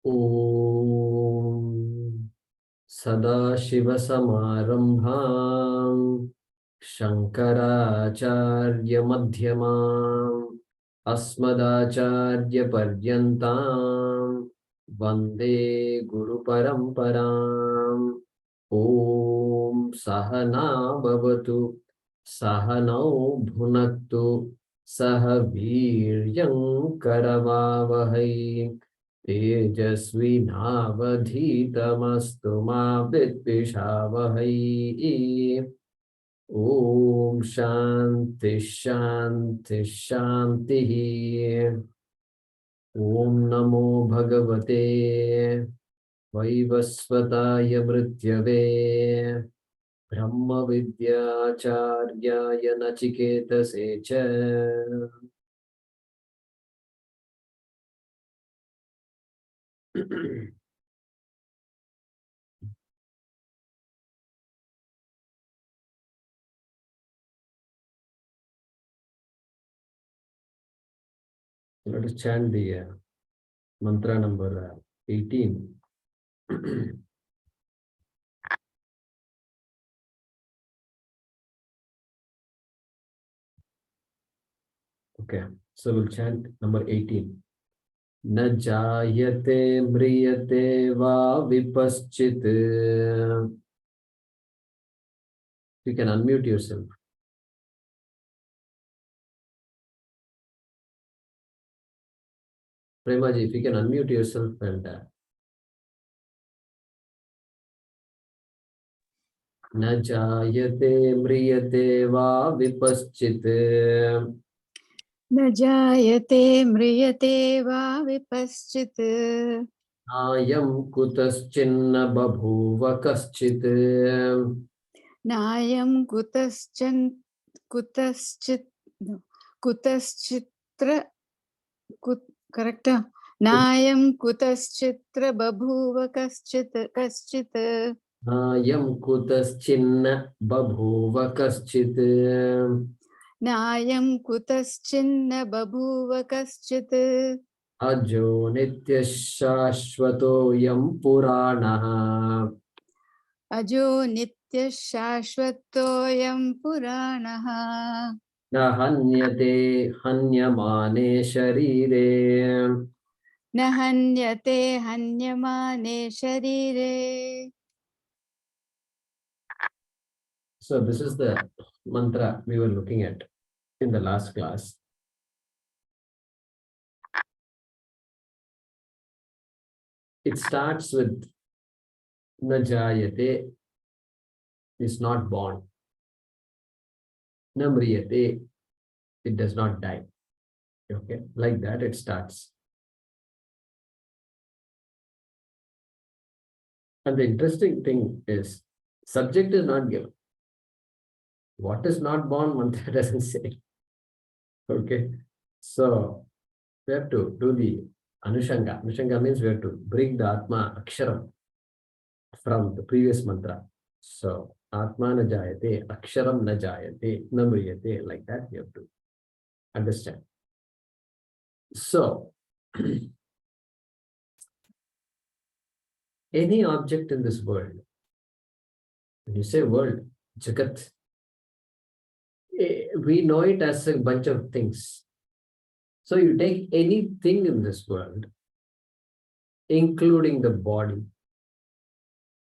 Om Sadashivasamarambham Shankaracharya Madhyamam Asmadacharya Paryantam Vande Guru Paramparam. Om Sahana Bhavatu Sahanau Bhunaktu Sahaviryam Karavavahai Tejasvi Navadhitamastu ma vidvishavahai. Om Shanti Shanti Shanti. Om Namo Bhagavate Vaivasvataya Mrityave Brahma Vidyacharyaya Nachiketase cha. Let us chant the mantra number 18. Okay, so we'll chant number 18. Na jayate mriyate va vipaschit. You can unmute yourself. Premaji, if you can unmute yourself and na jayate mriyate va vipaschit. न जायते म्रियते वा विपश्चित् Ayam kutaschinna babhuva kaschit. नायं कुतश्चित्र correct नायं कुतश्चित्र बभूव कश्चित् Ayam kutaschinna babhuva kaschit. नायं कुतश्चिन्न बभूव कश्चित् Ajo nitya shashvatoyam puranaha. अजो नित्यः शाश्वतोऽयं पुराणः Na hanyate hanyamane sharire. न हन्यते हन्यमाने शरीरे. So this is the mantra we were looking at in the last class. It starts with na jayate, is not born. Na mriyate, it does not die. Okay, like that it starts. And the interesting thing is, subject is not given. What is not born, mantra doesn't say. Okay, so we have to do the anushanga. Anushanga means we have to bring the Atma Aksharam from the previous mantra. So Atma na jayate, Aksharam na jayate, na mriyate, like that we have to understand. So any object in this world, when you say world, Jagat, we know it as a bunch of things. So you take anything in this world, including the body,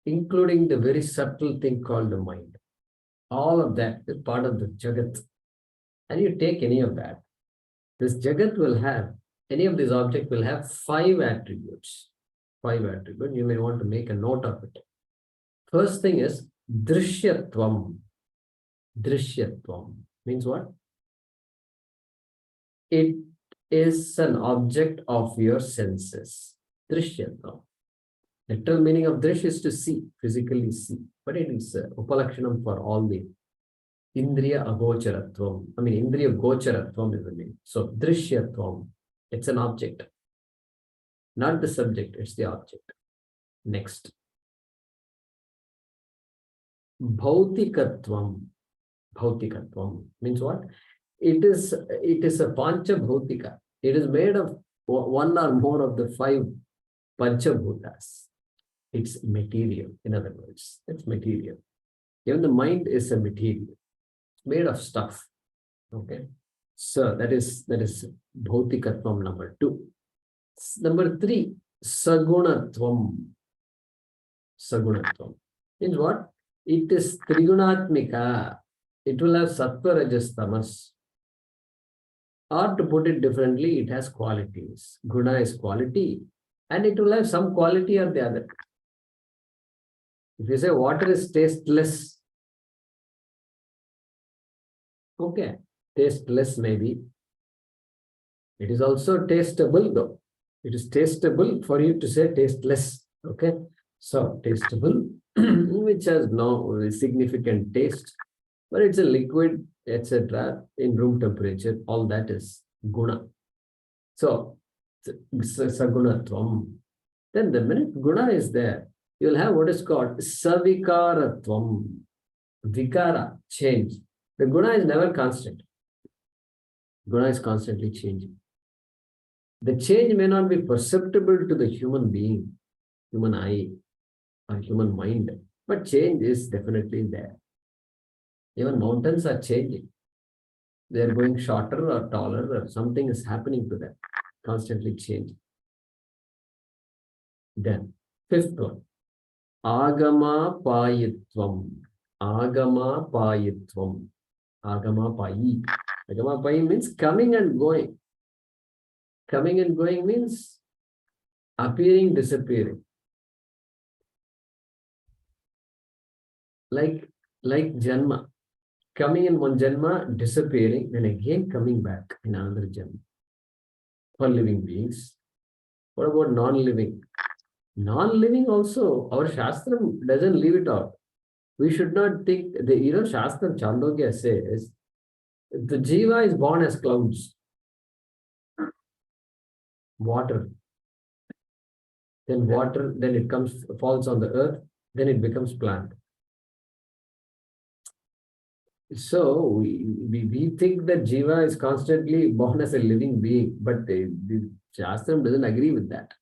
including the very subtle thing called the mind. All of that is part of the Jagat. And you take any of that, this Jagat will have, any of these objects will have 5 attributes. 5 attributes. You may want to make a note of it. First thing is Drishyatvam. Drishyatvam means what? It is an object of your senses. Drishyatvam. Literal meaning of drish is to see, physically see. But it is upalakshanam for all the Indriya agocharatvam. I mean, Indriya gocharatvam is the name. So, drishyatvam, it's an object. Not the subject, it's the object. Next. Bhautikatvam. Bhautikatvam means what? It is a pancha bhautika. It is made of one or more of the 5 Panchabhutas. It's material, in other words. It's material. Even the mind is a material. It's made of stuff. Okay. So that is Bhautikatvam number 2. Number 3, Sagunatvam. Sagunatvam means what? It is Trigunatmika. It will have Sattva, Rajas, Tamas. Or to put it differently, it has qualities. Guna is quality, and it will have some quality or the other. If you say water is tasteless, okay, tasteless maybe. It is also tastable though. It is tastable for you to say tasteless. Okay. So tastable, which has no significant taste, but it's a liquid, etc. in room temperature. All that is guna. So sagunatvam. Then the minute guna is there, you'll have what is called savikaratvam. Vikara, change. The guna is never constant. Guna is constantly changing. The change may not be perceptible to the human being, human eye, or human mind, but change is definitely there. Even mountains are changing. They are going shorter or taller, or something is happening to them, constantly changing. Then, 5th one, Agama Payitvam. Agama Payitvam. Agama Payi. Agama Payi means coming and going. Coming and going means appearing, disappearing. Like Janma. Coming in one Janma, disappearing, then again coming back in another Janma. For living beings. What about non-living? Non-living also, our Shastram doesn't leave it out. We should not think, Shastram Chandogya says, the Jiva is born as clouds. Water. Then water, then it falls on the earth, then it becomes plant. So we think that Jiva is constantly born as a living being, but the Shastram doesn't agree with that.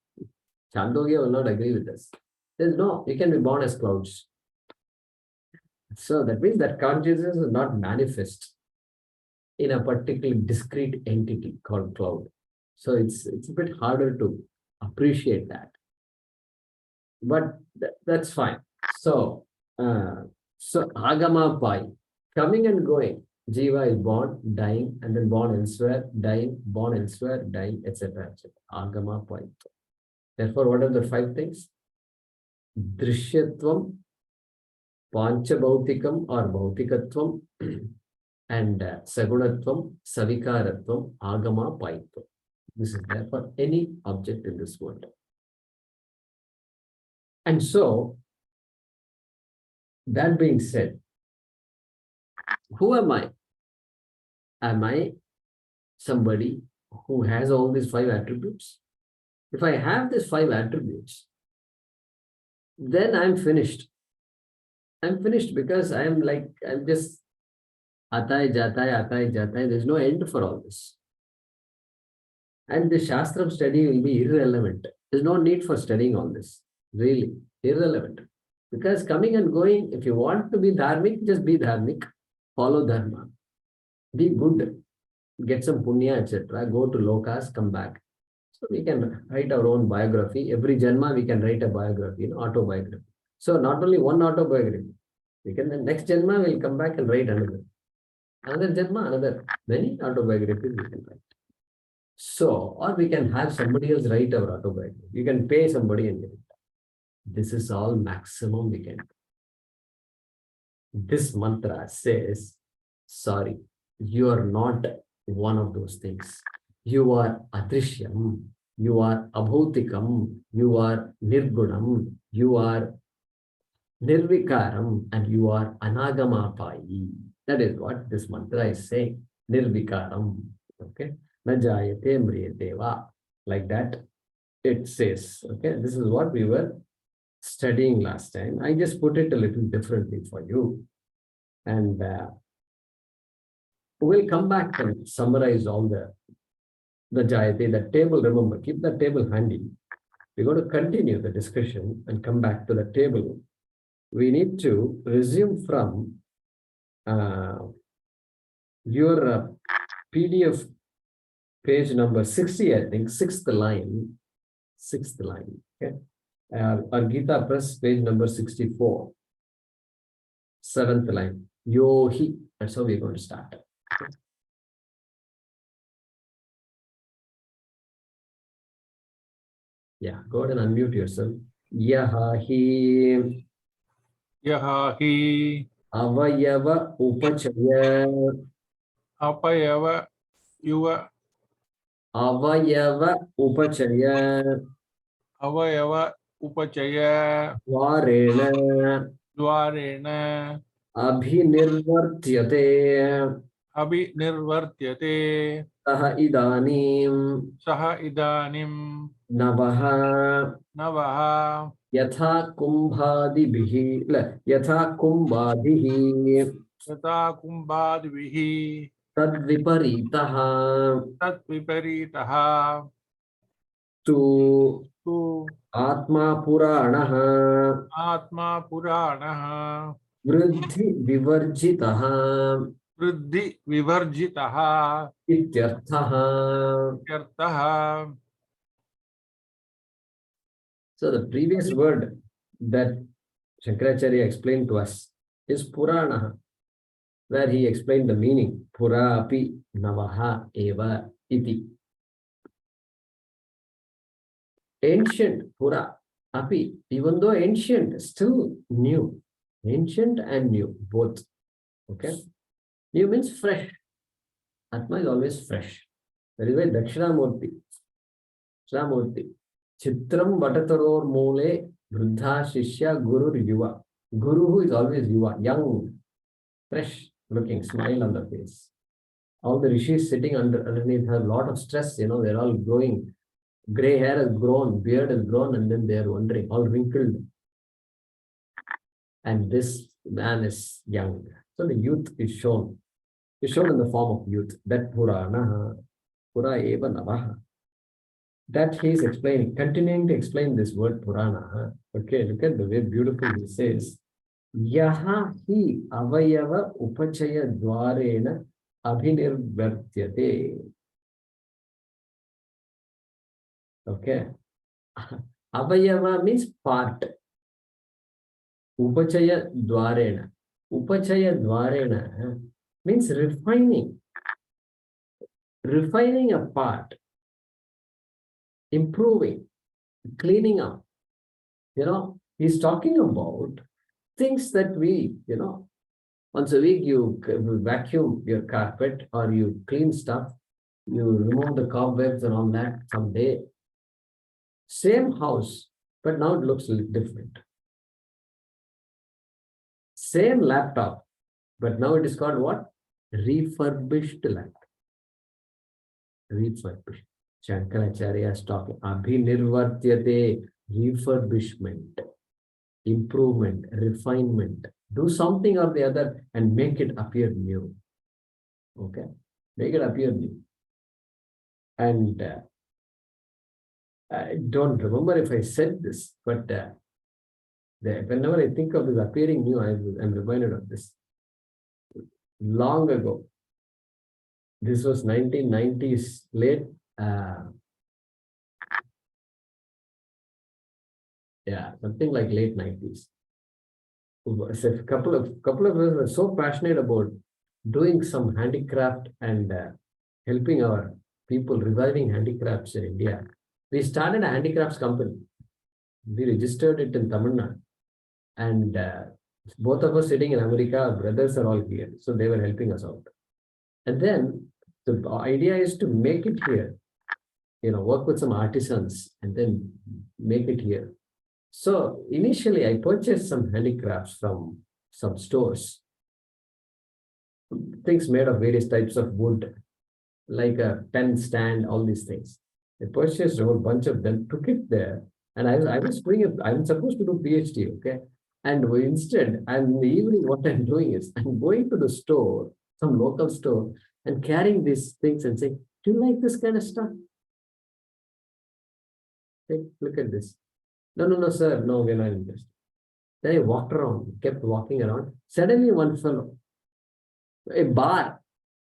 Chandogya will not agree with us. There's no, you can be born as clouds. So that means that consciousness is not manifest in a particular discrete entity called cloud. So it's a bit harder to appreciate that. But that's fine. So Agama Pai, coming and going. Jiva is born, dying, and then born elsewhere, dying, born elsewhere, dying, etc. etc. Agama Pai. Therefore, what are the 5 things? Drishyatvam, Panchabhautikam or Bhautikatvam, and Sagunatvam, Savikaratvam, Agama Paitvam. This is there for any object in this world. And so, that being said, who am I? Am I somebody who has all these 5 attributes? If I have these 5 attributes, then I'm finished. I'm finished because I'm just Atay, Jatay. There's no end for all this. And the Shastram study will be irrelevant. There's no need for studying all this. Really, irrelevant. Because coming and going, if you want to be dharmic, just be dharmic. Follow dharma. Be good. Get some punya, etc. Go to lokas, come back. So we can write our own biography. Every janma we can write a biography, autobiography. So not only one autobiography. We can the next janma will come back and write another. Another janma, another. Many autobiographies we can write. So, or we can have somebody else write our autobiography. You can pay somebody and get it. This is all maximum we can do. This mantra says, sorry, you are not one of those things. You are Adrishyam, you are Abhautikam, you are Nirgunam, you are Nirvikaram, and you are Anagamapayi. That is what this mantra is saying. Nirvikaram. Okay. Najayate mriyate va. Like that it says. Okay. This is what we were studying last time. I just put it a little differently for you. And we'll come back and summarize all the Jayate, that table. Remember, keep that table handy. we're going to continue the discussion and come back to the table. We need to resume from your PDF page number 60, I think, sixth line. Okay. Our Gita Press, page number 64, seventh line. Yohi. That's how we're going to start. Okay. Yeah, go ahead and unmute yourself. Yahahi. Yahahi Avayava upachaya. apayava yuva Avayava upachaya. avayava upachaya Dvarena dvarena abhinirvartyate. abhinirvartyate Saha idanim saha idanim navaha navaha yatha kumbhadibhihi yatha kumbhadhihi yata kumbhadvihi tadviparitaha tat viparitaha tu tu atma puranaha atma puranaha vriddhi vivarjitaha vriddhi vivarjitaha ityarthaha. yartaha. So the previous word that Shankaracharya explained to us is Purana, where he explained the meaning. Pura api navaha eva iti. Ancient, Pura api, even though ancient, still new. Ancient and new, both. Okay. New means fresh. Atma is always fresh. That is why Dakshinamurti, Chitram Vatataror Mole Vruddha Shishya Guru Yuva. Guru who is always Yuva, young, fresh looking, smile on the face. All the rishis sitting underneath have a lot of stress, they're all growing. Gray hair has grown, beard has grown, and then they're wondering, all wrinkled. And this man is young. So the youth is shown. Is shown in the form of youth. That Purana, Pura eva navaha. That he is explaining, continuing to explain this word Purana. Okay, look at the way beautiful he says. Yaha hi avayava upachaya dvarena abhinirvartyate. Okay. Avayava means part. Upachaya dvarena. Upachaya dvarena means refining. Refining a part. Improving. Cleaning up. He's talking about things that we, once a week you vacuum your carpet or you clean stuff, you remove the cobwebs and all that someday. Same house, but now it looks a little different. Same laptop, but now it is called what? Refurbished laptop. Refurbished. Shankaracharya is talking. Abhinirvartyate, refurbishment, improvement, refinement. Do something or the other and make it appear new. Okay? Make it appear new. And I don't remember if I said this, but whenever I think of this appearing new, I'm reminded of this. Long ago, this was 1990s, late, something like late 90s. So a couple of us were so passionate about doing some handicraft and helping our people reviving handicrafts in India. We started a handicrafts company. We registered it in Tamil Nadu. And both of us sitting in America, our brothers are all here. So they were helping us out. And then the idea is to make it here, work with some artisans and then make it here. So initially I purchased some handicrafts from some stores, things made of various types of wood, like a pen stand, all these things. I purchased a whole bunch of them, took it there, and I was doing it. I'm supposed to do PhD, okay? And instead, in the evening, what I'm doing is I'm going to the store, some local store, and carrying these things and saying, do you like this kind of stuff? look at this. No, sir. No, we're not interested. Then I walked around, kept walking around. Suddenly, one fellow, a bar.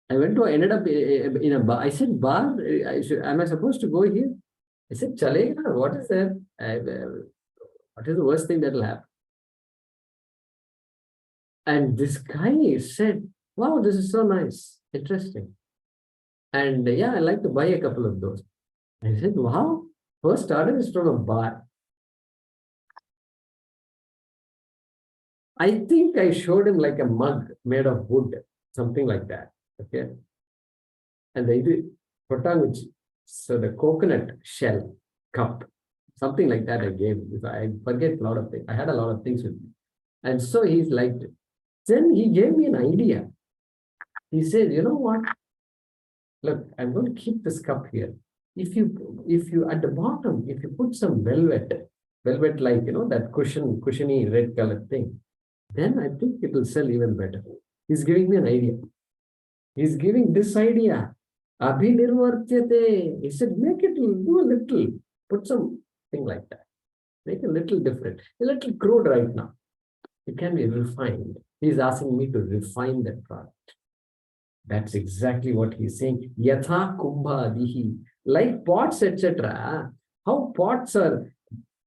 Ended up in a bar. I said, bar? Am I supposed to go here? I said, Chalega, what is that? What is the worst thing that will happen? And this guy said, wow, this is so nice, interesting. And yeah, I like to buy a couple of those. I said, wow, first order is from a bar. I think I showed him like a mug made of wood, something like that. Okay. And they did Potanguchi. So the coconut shell cup, something like that I gave him. I forget a lot of things. I had a lot of things with me. And so he's liked it. Then he gave me an idea. He said, you know what? Look, I'm going to keep this cup here. If you at the bottom, if you put some velvet like, that cushiony red colored thing, then I think it will sell even better. He's giving me an idea. He's giving this idea. Abhinirvartyate. He said, make it, do a little, put something like that. Make a little different, a little crude right now. It can be refined. He's asking me to refine that product. That's exactly what he's saying. Yatha kumbhadihi. Like pots, etc. How pots are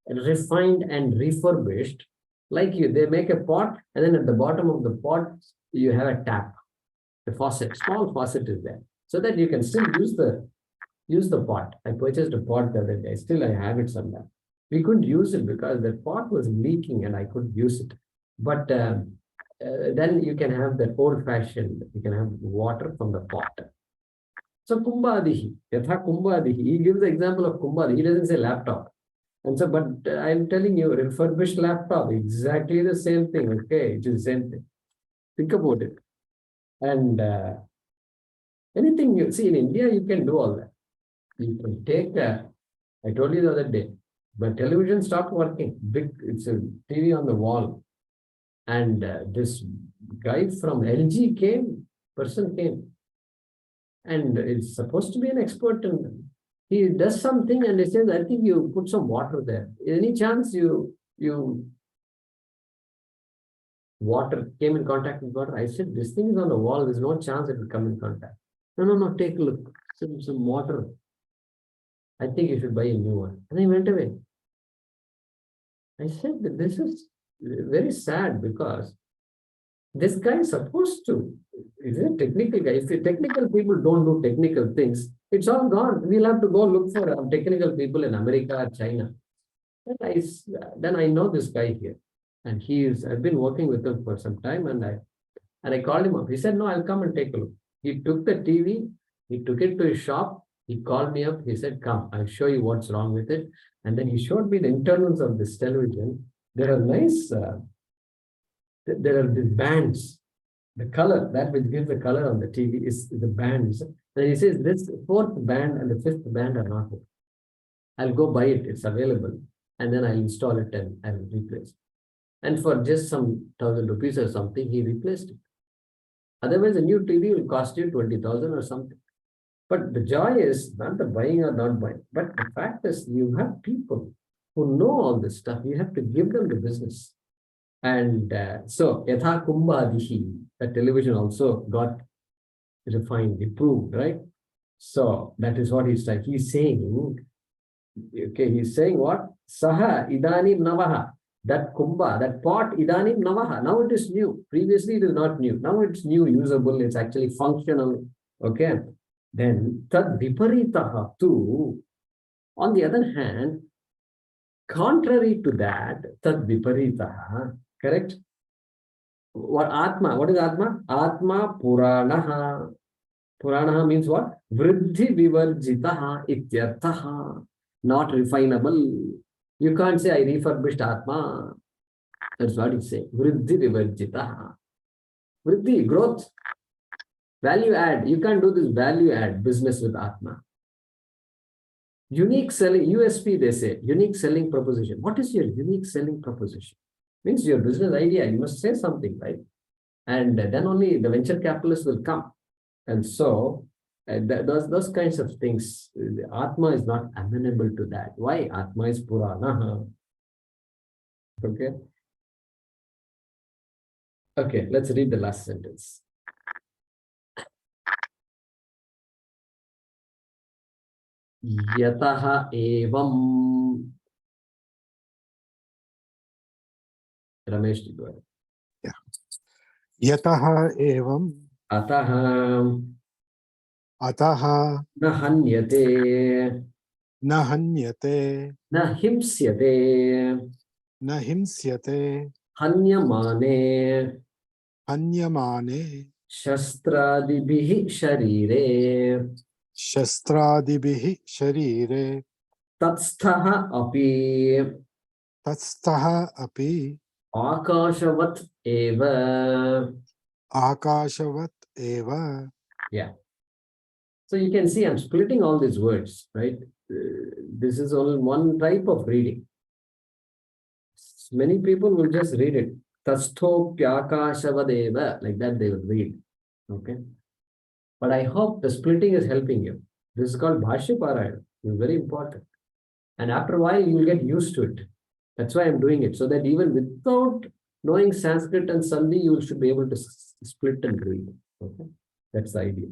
refined and refurbished. Like they make a pot, and then at the bottom of the pot, you have a tap. The faucet, small faucet is there. So that you can still use the pot. I purchased a pot the other day. Still, I have it somewhere. We couldn't use it because the pot was leaking and I couldn't use it. But then you can have that old-fashioned, you can have water from the pot. So kumbhadihi, yatha kumbhadihi. He gives the example of kumbhadihi. He doesn't say laptop. And so, but I'm telling you, refurbished laptop, exactly the same thing. Okay, it is the same thing. Think about it. And anything you see in India, you can do all that. You can take, I told you the other day, but television stopped working. It's a TV on the wall. And this guy from LG person came. And it's supposed to be an expert. And he does something and he says, I think you put some water there. Any chance you water came in contact with water? I said, this thing is on the wall. There's no chance it will come in contact. No, take a look. Some water. I think you should buy a new one. And he went away. I said that this is very sad because this guy is supposed to, he's a technical guy. If the technical people don't do technical things, it's all gone. We'll have to go look for technical people in America or China. And then I know this guy here. And I've been working with him for some time, and I called him up. He said, no, I'll come and take a look. He took the TV, he took it to his shop, he called me up, he said, come, I'll show you what's wrong with it. And then he showed me the internals of this television. There are nice, there are the bands. The color, that which gives the color on the TV is the bands. And he says, this fourth band and the fifth band are not good. I'll go buy it, it's available. And then I'll install it and I'll replace it. And for just some 1,000 rupees or something, he replaced it. Otherwise, a new TV will cost you 20,000 or something. But the joy is not the buying or not buying. But the fact is, you have people who know all this stuff. You have to give them the business. And so, yatha kumbhadihi, the television also got refined, improved, right? So that is what he's saying. He's saying, okay, he's saying what? Saha idanim navaha. That kumbha, that pot, idanim navaha. Now it is new. Previously, it is not new. Now it's new, usable. It's actually functional. Okay. Then tad viparitaha tu. On the other hand, contrary to that, tad viparitaha. Correct? What Atma? What is Atma? Atma Puranaha. Puranaha means what? Vriddhi vivarjitaha ityarthaha. Not refinable. You can't say I refurbished Atma. That's what it's saying. Vriddhi vivarjitaha. Vriddhi, growth. Value add. You can't do this value add business with Atma. Unique selling, USP they say. Unique selling proposition. What is your unique selling proposition? Means your business idea, you must say something, right? And then only the venture capitalists will come. And so those kinds of things. The Atma is not amenable to that. Why? Atma is Purana. Okay. Okay, let's read the last sentence. Yataha evam. Ramesh, go ahead. Yataha evam Ataha ataha na hanyate na hanyate na himsyate na himsyate hanyamane hanyamane shastradibihi sharire shastradibihi sharire tatsthaha api tatstaha api akashavat eva. akashavat eva. Yeah. So you can see I'm splitting all these words, right? This is only one type of reading. Many people will just read it. Tasthopyakashavadeva, like that they will read. Okay. But I hope the splitting is helping you. This is called Bhaashyam. It's very important. And after a while, you will get used to it. That's why I'm doing it. So that even without knowing Sanskrit and Sandhi, you should be able to split and read. Okay. That's the idea.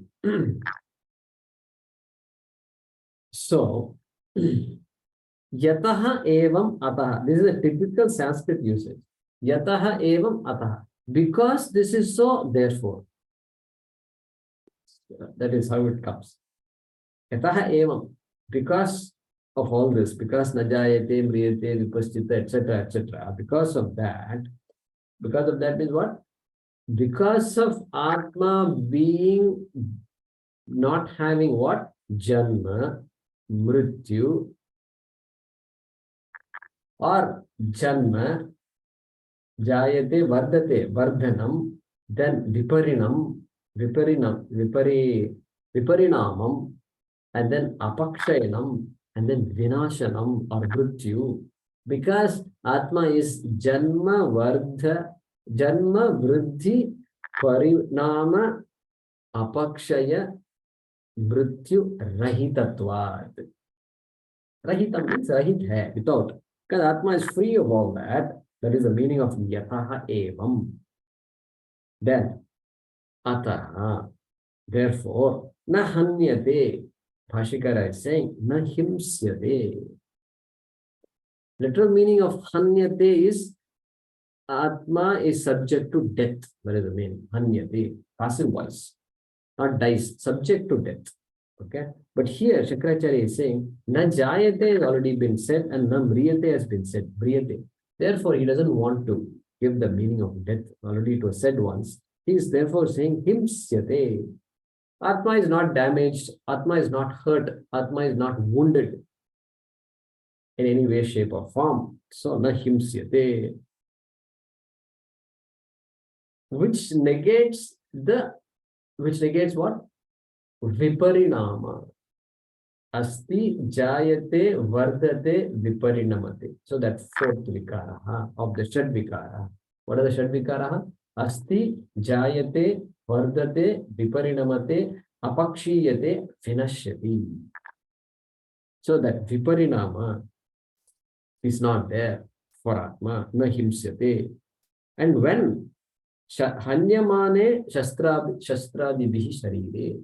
So, yataha evam ataha. This is a typical Sanskrit usage. Yataha evam ataha. Because this is so, therefore. That is how it comes. Yataha evam. Because of all this, because najayate, mriyate, vipaschita, etc., etc. Because of that is what? Because of Atma being not having what? Janma, mrityu, or janma, jayate, vardate, vardhanam, then viparinamam, and then apakshayanam, and then vinashanam or mrityu. Because Atma is janma, vriddhi, parinama, apakshaya, mrityu, rahitatvad. Rahitam means rahit hai, without. Because Atma is free of all that. That is the meaning of yataha evam. Then, ataha. Therefore, na hanyate. Bhashyakara is saying, na himsyate. Literal meaning of hanyate is Atma is subject to death. That is the meaning. Hanyate. Passive voice. Not dies. Subject to death. Okay. But here, Shankaracharya is saying, na jayate has already been said and na mriyate has been said. Mriyate. Therefore, he doesn't want to give the meaning of death. Already it was said once. He is therefore saying, himsyate. Atma is not damaged. Atma is not hurt. Atma is not wounded in any way, shape, or form. So, na himsyate. Which negates what? Viparinama. Asti jayate vardate viparinamate. So that fourth vikara of the Shad vikara. What are the Shad vikara? Asti jayate vardate viparinamate apakshiyate vinashyati. So that viparinama is not there for Atma, na himsyate. And when hanyamane shastradibihi sharire.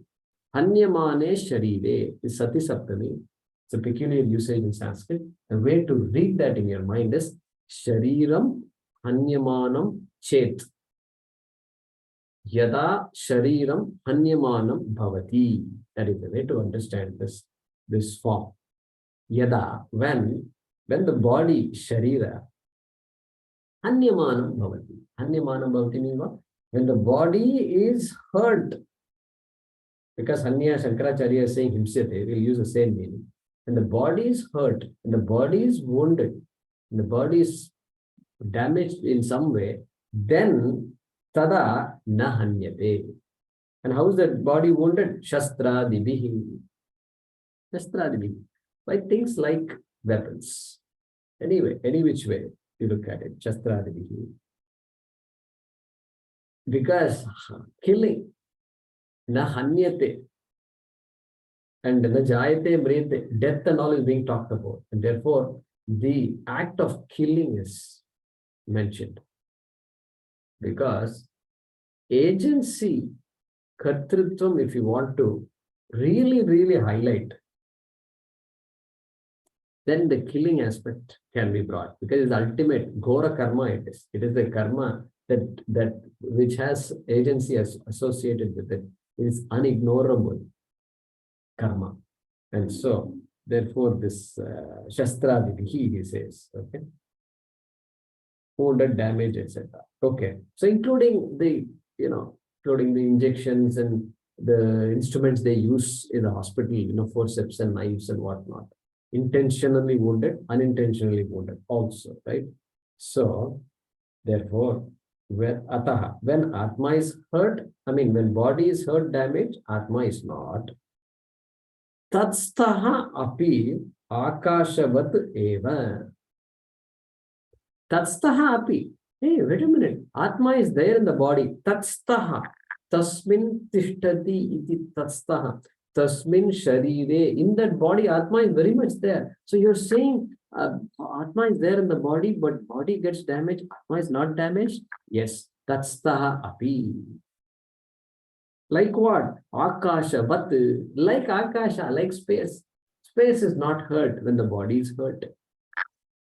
Hanyamane sharire is Sati Saptami. It's a peculiar usage in Sanskrit. The way to read that in your mind is Shariram Hanyamanam Chet. Yada Shariram Hanyamanam Bhavati. That is the way to understand this form. Yada, when the body Sharira Hanyamanam Bhavati. Hanyamanam Bhavati means what? When the body is hurt. Because Hanya Shankaracharya is saying himsyate, we'll use the same meaning. When the body is hurt, when the body is wounded, when the body is damaged in some way, then tada na hanyate. And how is that body wounded? Shastradibihi. Shastradibihi. By things like weapons. Anyway, any which way you look at it, Shastradibihi. Because killing, na hanyate. And the jayate, mriyate, death and all is being talked about. And therefore, the act of killing is mentioned. Because agency, kartrutvam, if you want to really highlight, then the killing aspect can be brought, because it's ultimate ghora karma. It is a karma that which has agency associated with it. It is unignorable karma, and so therefore this shastra he says, okay, wounded, damage, etc. Okay, so including the including the injections and the instruments they use in the hospital, forceps and knives and whatnot. Intentionally wounded, unintentionally wounded also, right? So, therefore, when Atma is hurt, when body is hurt, damaged, Atma is not. Tatstaha api akashavat eva. Tatstaha api. Hey, wait a minute. Atma is there in the body. Tatstaha. Tasmin tishtati iti tatstaha. Tasmin sharire. In that body, Atma is very much there. So you're saying Atma is there in the body, but body gets damaged. Atma is not damaged? Yes. Tatstaha api. Like what? Akasha, but like Akasha, like space. Space is not hurt when the body is hurt.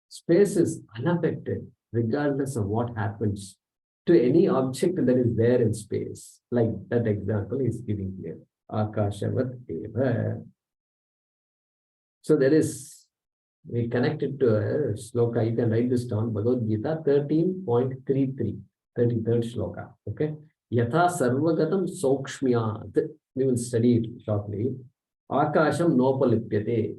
Space is unaffected regardless of what happens to any object that is there in space. Like that example is giving here. Akashavat eva. So there is, we connect it to a sloka. You can write this down. Bhagavad Gita 13.33, 33rd sloka. Okay. Yatha sarvagatam sokshmyat. We will study it shortly. Akasham nopalipyate.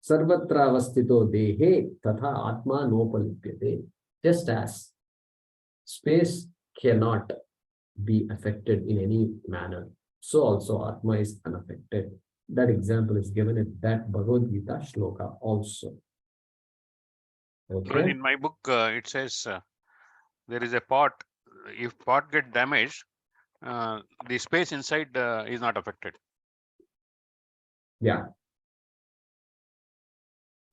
Sarvatra avastito dehe tatha atma nopalipyate. Just as space cannot be affected in any manner, so also Atma is unaffected. That example is given in that Bhagavad Gita shloka also. Okay. In my book, it says there is a pot. If pot get damaged, the space inside is not affected. Yeah.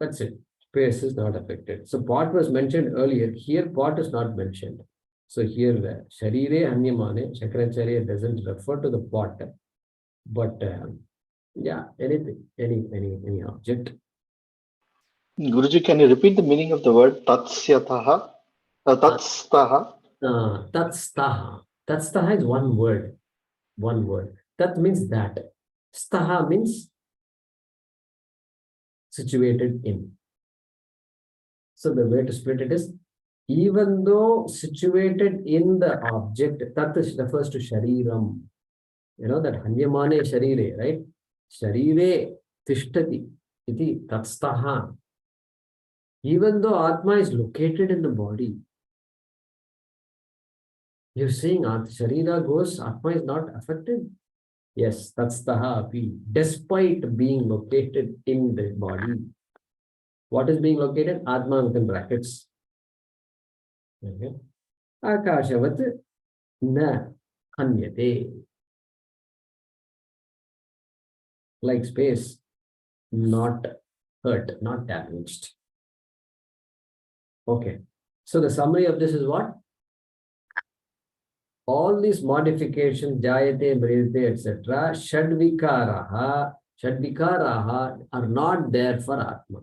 That's it. Space is not affected. So pot was mentioned earlier. Here pot is not mentioned. So here the Sharire Anyamane, Shankaracharya doesn't refer to the pot, but yeah, anything, any object. Guruji, can you repeat the meaning of the word tatsyataha? Tatstaha? Tatstaha. Tatstaha is one word. One word. Tat means that. Staha means situated in. So the way to split it is, even though situated in the object, tat refers to shariram. You know that hanyamane sharire, right? Sharire tishtati iti tatstaha. Even though Atma is located in the body, you're saying Sharira goes, Atma is not affected? Yes, that's the happy. Despite being located in the body. What is being located? Atma within brackets. Okay. Akashavat na hanyate. Like space, not hurt, not damaged. Okay. So the summary of this is what? All these modifications, jayate, mriyate, etc., shadvikaraha are not there for Atma.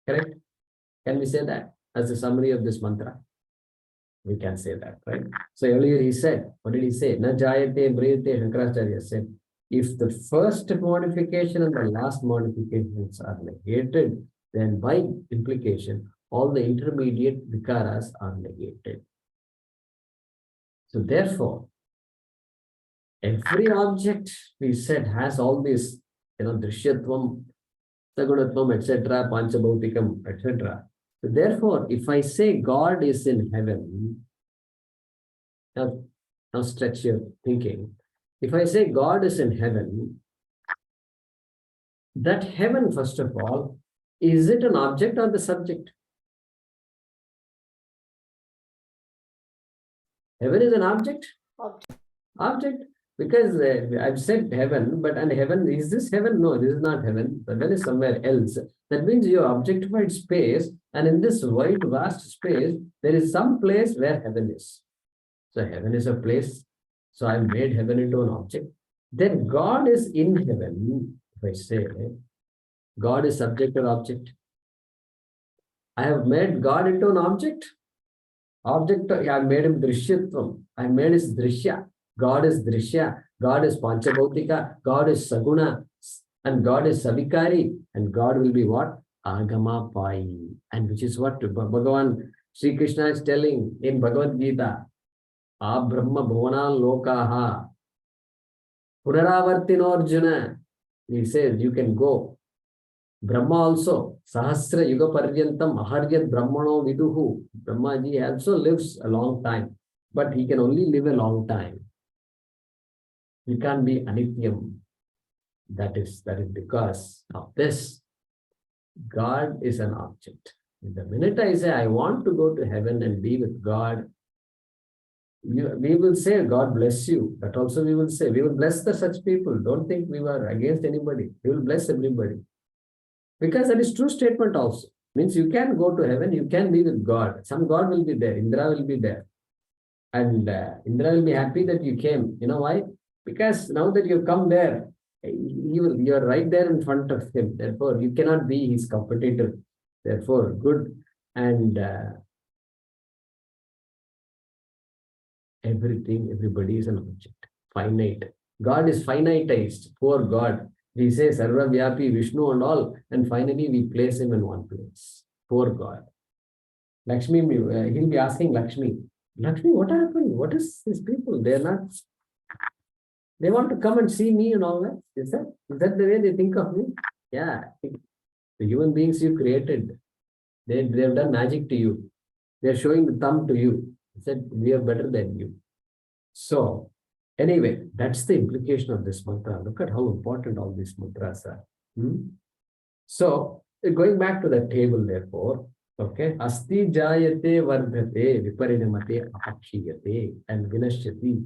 Correct? Can we say that as a summary of this mantra? We can say that, right? So earlier he said, what did he say? Na jayate, mriyate, Shankaracharya said, if the first modification and the last modifications are negated, then by implication, all the intermediate vikaras are negated. So therefore, every object we said has all these, drishyatvam, sagunatvam, etc., panchabhautikam, etc. So therefore, if I say God is in heaven, now stretch your thinking. If I say God is in heaven, that heaven, first of all, is it an object or the subject? Heaven is an object? Object. Because I've said heaven, but and heaven, is this heaven? No, this is not heaven. Heaven is somewhere else. That means you objectified space, and in this wide, vast space, there is some place where heaven is. So heaven is a place. So I made heaven into an object. Then God is in heaven. If I say God is subject or object, I have made God into an object. Object, I made him drishyatvam. I made his drishya. God is drishya. God is panchabhautika. God is saguna. And God is savikari. And God will be what? Agama pai. And which is what Bhagavan Sri Krishna is telling in Bhagavad Gita. Brahma bhuvana lokaha. Punaravartino Arjuna. He says you can go. Brahma also, Sahasra Yuga Paryantam Aharyat Brahmano Viduhu. Brahmaji also lives a long time, but he can only live a long time. He can't be Anityam. That is because of this. God is an object. The minute I say I want to go to heaven and be with God, we will say, God bless you. That also we will say. We will bless such people. Don't think we were against anybody. We will bless everybody. Because that is true statement also. Means you can go to heaven, you can be with God. Some God will be there, Indra will be there. And Indra will be happy that you came. You know why? Because now that you've come there, you're right there in front of him. Therefore, you cannot be his competitor. Therefore, good. And everybody is an object. Finite. God is finitized. Poor God. We say Sarva Vyapi, Vishnu and all, and finally we place him in one place. Poor God. Lakshmi, he'll be asking Lakshmi, what happened? What is these people? They want to come and see me and all that. Is that the way they think of me? Yeah. The human beings you created, they have done magic to you. They're showing the thumb to you. They said, we are better than you. So, anyway, that's the implication of this mantra. Look at how important all these mantras are. So, going back to the table, therefore, okay, asti jayate vardhate viparinamate apakshiyate and vinashyati.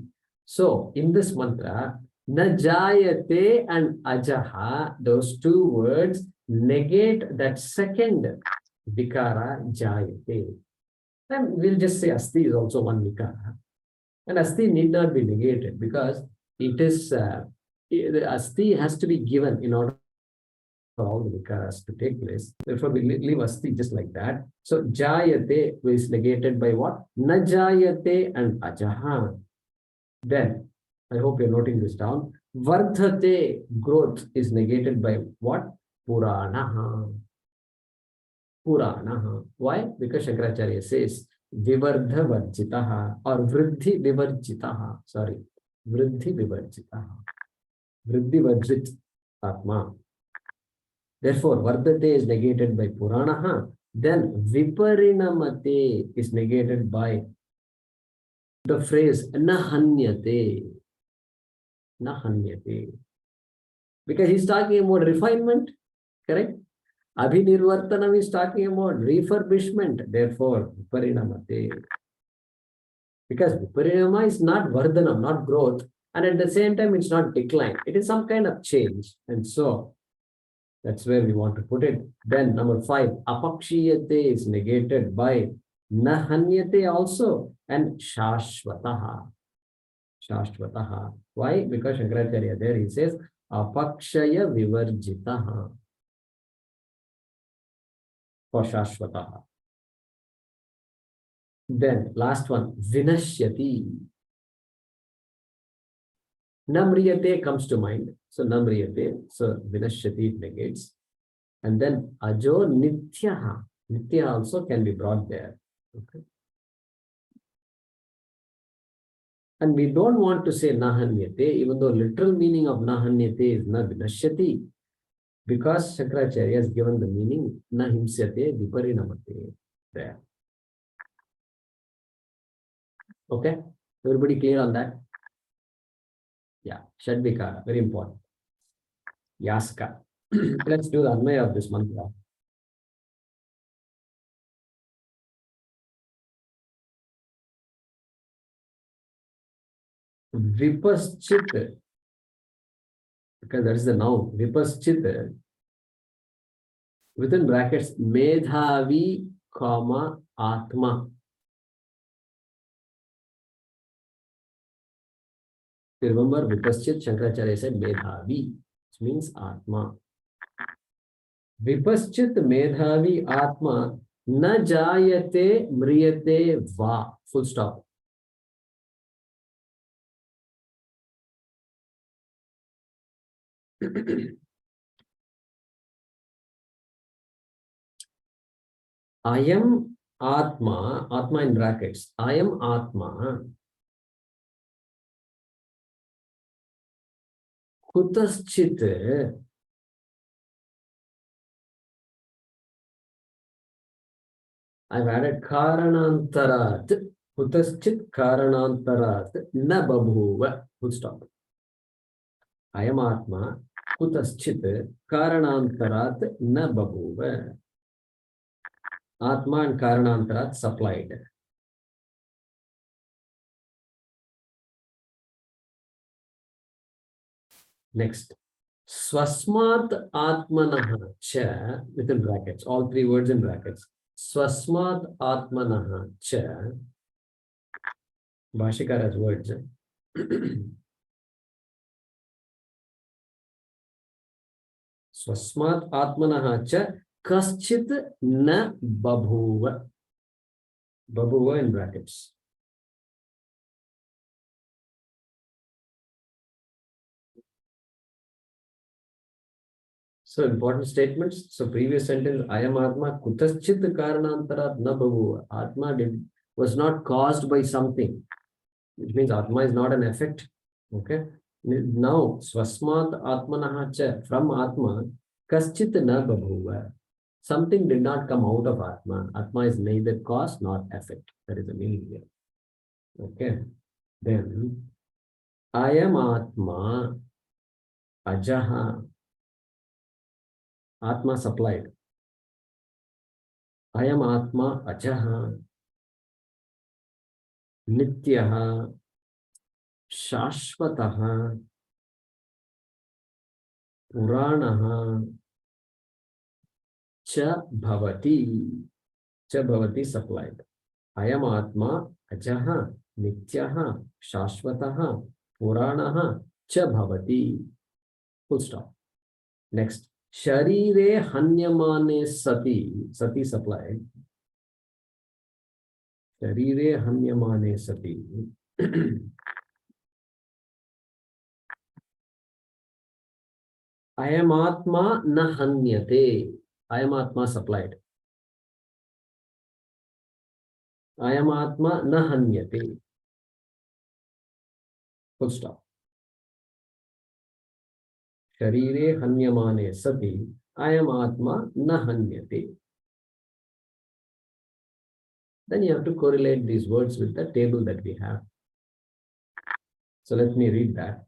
So, in this mantra, na jayate and ajaha, those two words negate that second vikara jayate. And we'll just say asti is also one vikara. And asti need not be negated because it is, the asti has to be given in order for all the vikaras to take place. Therefore, we leave asti just like that. So, jayate is negated by what? Na jayate and ajaha. Then, I hope you're noting this down. Vardhate, growth, is negated by what? Puranaha. Puranaha. Why? Because Shankaracharya says, Vivardha Varjitaha or Vriddhi Vivarjitaha. Sorry. Vriddhi Vivarjitaha. Vriddhi Varjit Atma. Therefore, Vardhate is negated by Puranaha. Then Viparinamate is negated by the phrase Nahanyate. Nahanyate. Because he's talking about refinement. Correct? Abhinirvartanam is talking about refurbishment. Therefore, Viparinamate. Because Viparinama is not Vardhanam, not growth. And at the same time, it's not decline. It is some kind of change. And so, that's where we want to put it. Then number 5, apakshiyate is negated by nahanyate also and shashvataha. Shashvataha. Why? Because Shankaracharya there he says apakshaya vivarjitaha for shashvataha. Then last one, vinashyati. Namriyate comes to mind. So namriyate. So vinashyati negates. And then ajo nityaha. Nitya also can be brought there. Okay. And we don't want to say nahanyate, even though literal meaning of nahanyate is na vinashyati. Because Shankaracharya has given the meaning na himsyate viparinamate there. Okay? Everybody clear on that? Yeah, Shadvikara, very important. Yaska. Let's do the Adhyaya of this mantra. Vipaschit, because that is the noun. Vipaschit, within brackets, Medhavi, comma, Atma. You remember Vipaschit, Shankaracharya said Medhavi, which means Atma. Vipaschit Medhavi Atma na jayate mriyate va. Full stop. I am Atma, Atma in brackets. I am Atma. Kutaschit. I've added Karanantarat. Kutaschit Karanantarat. Na babhuva. Full stop. I am Atma. Kutaschit Karanantarat. Na babhuva. Atma and Karanantarat supplied. Next. Swasmat Atmanaha cha, within brackets, all three words in brackets. Swasmat Atmanaha cha. Bhashyakara's words. Swasmat Atmanaha cha kaschit na babhuva. Babhuva in brackets. So important statements. So previous sentence, I am Atma, kutaschit karanantarat na babhuva. Atma was not caused by something, which means Atma is not an effect. Okay. Now, swasmat atmanaha cha, from Atma, kaschit na babhuva. Something did not come out of Atma. Atma is neither cause nor effect. That is the meaning here. Okay. Then, I am Atma, ajaha. Atma supplied. I am Atma, ajaha, nityaha, shashvataha, puranaha, cha bhavati. Cha bhavati supplied. I am Atma, ajaha, nityaha, shashvataha, puranaha, cha bhavati. Full stop. Next. Sharire hanyamane sati. Sati supplied. Sharire hanyamane sati. I am Atma na hanyate. I am Atma supplied. I am Atma na hanyate. Full stop. Sharire hanyamane sati. I am Atma na hanyate. Then you have to correlate these words with the table that we have. So let me read that.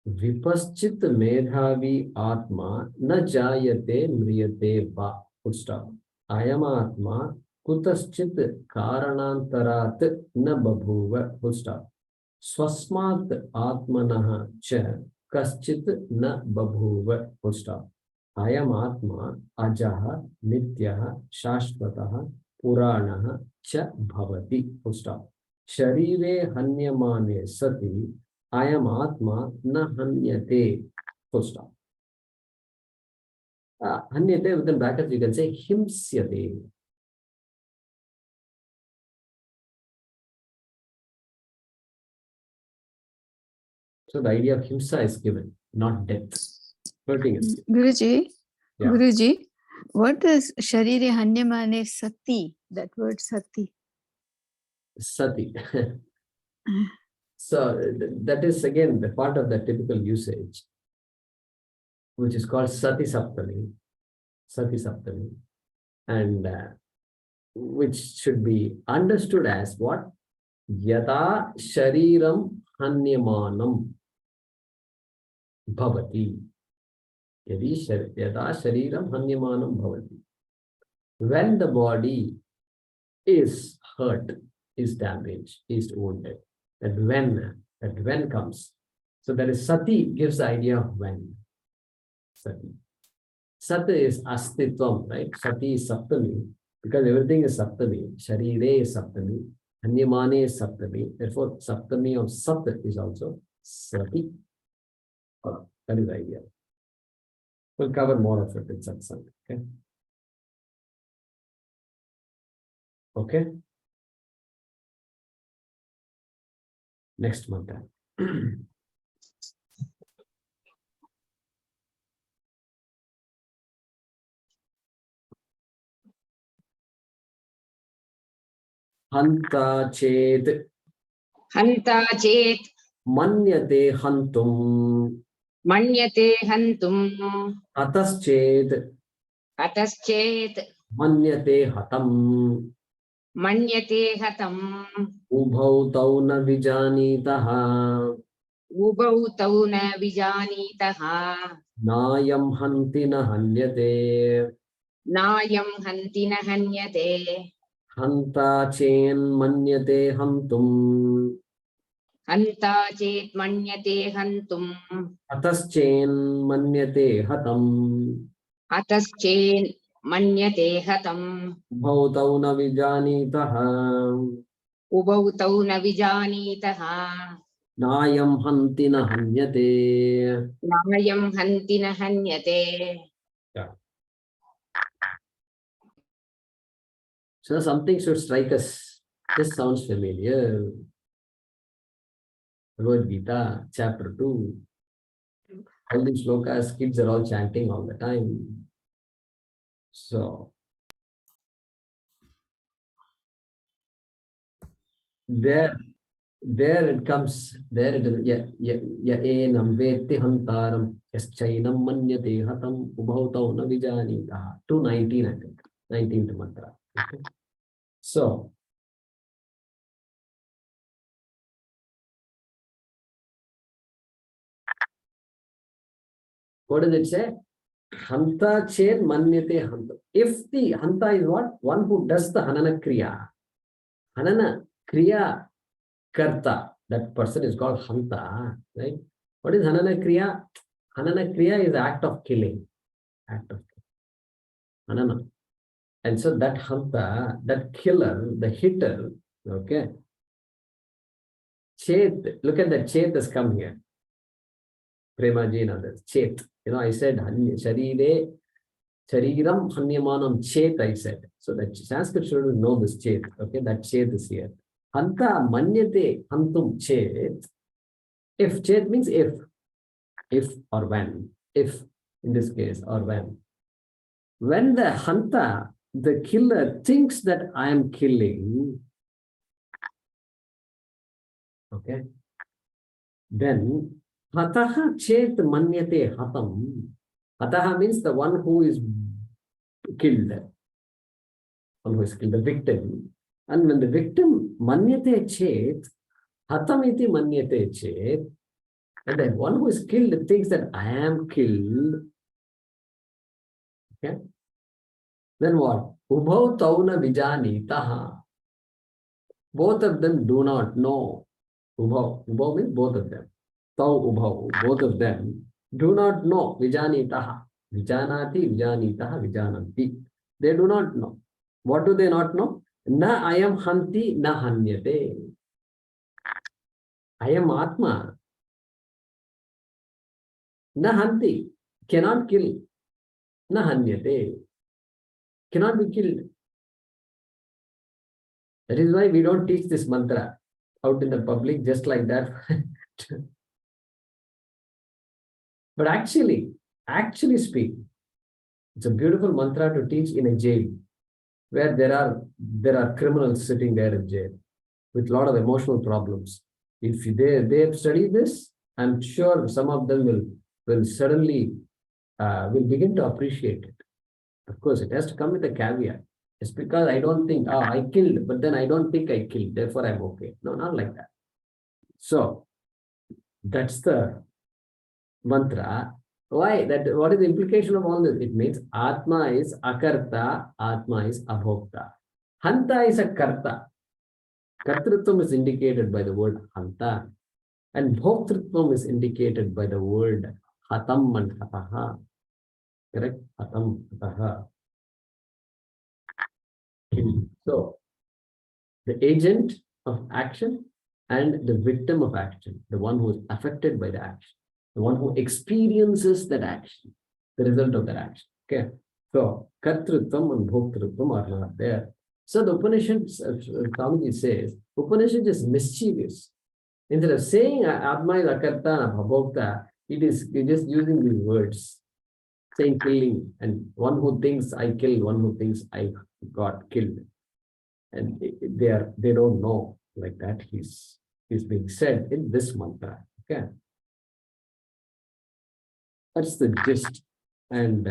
Vipaschit medhavi Atma na jayate mriyate va. Full stop. I am Atma kutaschit karanantarat na babhuva. Full stop. Swasmat atmanaha cha kaschit na babhuva. Full stop. I am Atma ajaha nityaha shashvataha puranaha cha bhavati. Full stop. Sharire hanyamane sati. I am Atma na hanyate. Full stop. Hanyate within brackets you can say himsyate. So the idea of himsa is given, not death. Hurting is given. Guruji, Yeah. Guruji, what is Sharire Hanyamane Sati? That word Sati. Sati. So that is again the part of the typical usage, which is called Sati Saptami. Sati Saptami. And which should be understood as what? Yada Shariram Hanyamanam Bhavati. Yada Shariram Hanyamanam Bhavati. When the body is hurt, is damaged, is wounded. And when that when comes. So that is sati gives the idea of when. Sati. Sat is astitvam, right? Sati is saptami, because everything is saptami. Sharire is saptami. Anyamane is saptami. Therefore, saptami of sat is also sati. That is the idea. We'll cover more of it in satsang. Okay. Okay. Next mantra. Hanta ched Hanta chet manyate hantum manyate hantum atas ched ataschet manyate hatam manyate hatam ubhau tau na vijanitaha ubau tau na vijanitaha nayam hanti na hanyate nayam hanti na hanyate hanta chen manyate hantum hanta chet manyate hantum atas chen manyate hatam ataschet manyate hatam ubhau tau na vijanitaha ubau tau na vijanitaha nayam hanti na hanyate. nayam hanti na hanyate. Yeah. So something should strike us. This sounds familiar. Bhagavad Gita, chapter 2. All these shlokas, kids are all chanting all the time. So, there it comes, there it is, ya enam veti hantaram, yaschainam manyate hatam, ubhautau na vijanitaha. 219, I think, 19th mantra. Okay. So, what does it say? Hanta chen manyate hanta. If the hanta is what? One who does the hanana kriya. Hanana kriya karta. That person is called hanta. Right? What is hanana kriya? Hanana kriya is the act of killing. Act of killing. Hanana. And so that hanta, that killer, the hitter, okay. Chet, look at that chet has come here. Premaji and others. Chet. I said Sharire, Shariram Hanyamanam Chet, I said. So that Sanskrit students know this Chet. Okay, that Chet is here. Hanta Manyate Hantum Chet. If Chet means if or when. If in this case or when. When the Hanta, the killer, thinks that I am killing, okay, then Hataha Chet Manyate Hatam. Hataha means the one who is killed. One who is killed, the victim. And when the victim Manyate Chet, Hatam iti Manyate Chet, and then one who is killed thinks that I am killed. Okay. Then what? Ubhau tauna vijanitaha. Both of them do not know. Ubhau. Ubhau means both of them. Tau ubhau. Both of them do not know. Vijanitaha. Vijanati, vijanitaha, vijananti. They do not know. What do they not know? Na ayam hanti, na hanyate. I am Atma. Na hanti. Cannot kill. Na hanyate. Cannot be killed. That is why we don't teach this mantra out in the public just like that. But actually speaking, it's a beautiful mantra to teach in a jail where there are criminals sitting there in jail with a lot of emotional problems. If they have studied this, I'm sure some of them will suddenly will begin to appreciate it. Of course, it has to come with a caveat. It's because I don't think, I killed, but then I don't think I killed, therefore I'm okay. No, not like that. So, that's the mantra. Why? What is the implication of all this? It means Atma is akarta, Atma is abhokta. Hanta is a karta. Kartrutvam is indicated by the word hanta. And bhoktritvam is indicated by the word hatam and hataha. Correct? Hatam, hataha. So, the agent of action and the victim of action, the one who is affected by the action, the one who experiences that action, the result of that action. Okay. So, kartrutvam and bhoktritvam are not there. So, the Upanishad, Swamiji says, Upanishad is mischievous. Instead of saying Atma is Akarta and Abhokta, it is just using these words, saying killing, and one who thinks I killed, one who thinks I got killed. And they don't know like that. He's being said in this mantra. Okay. That's the gist. And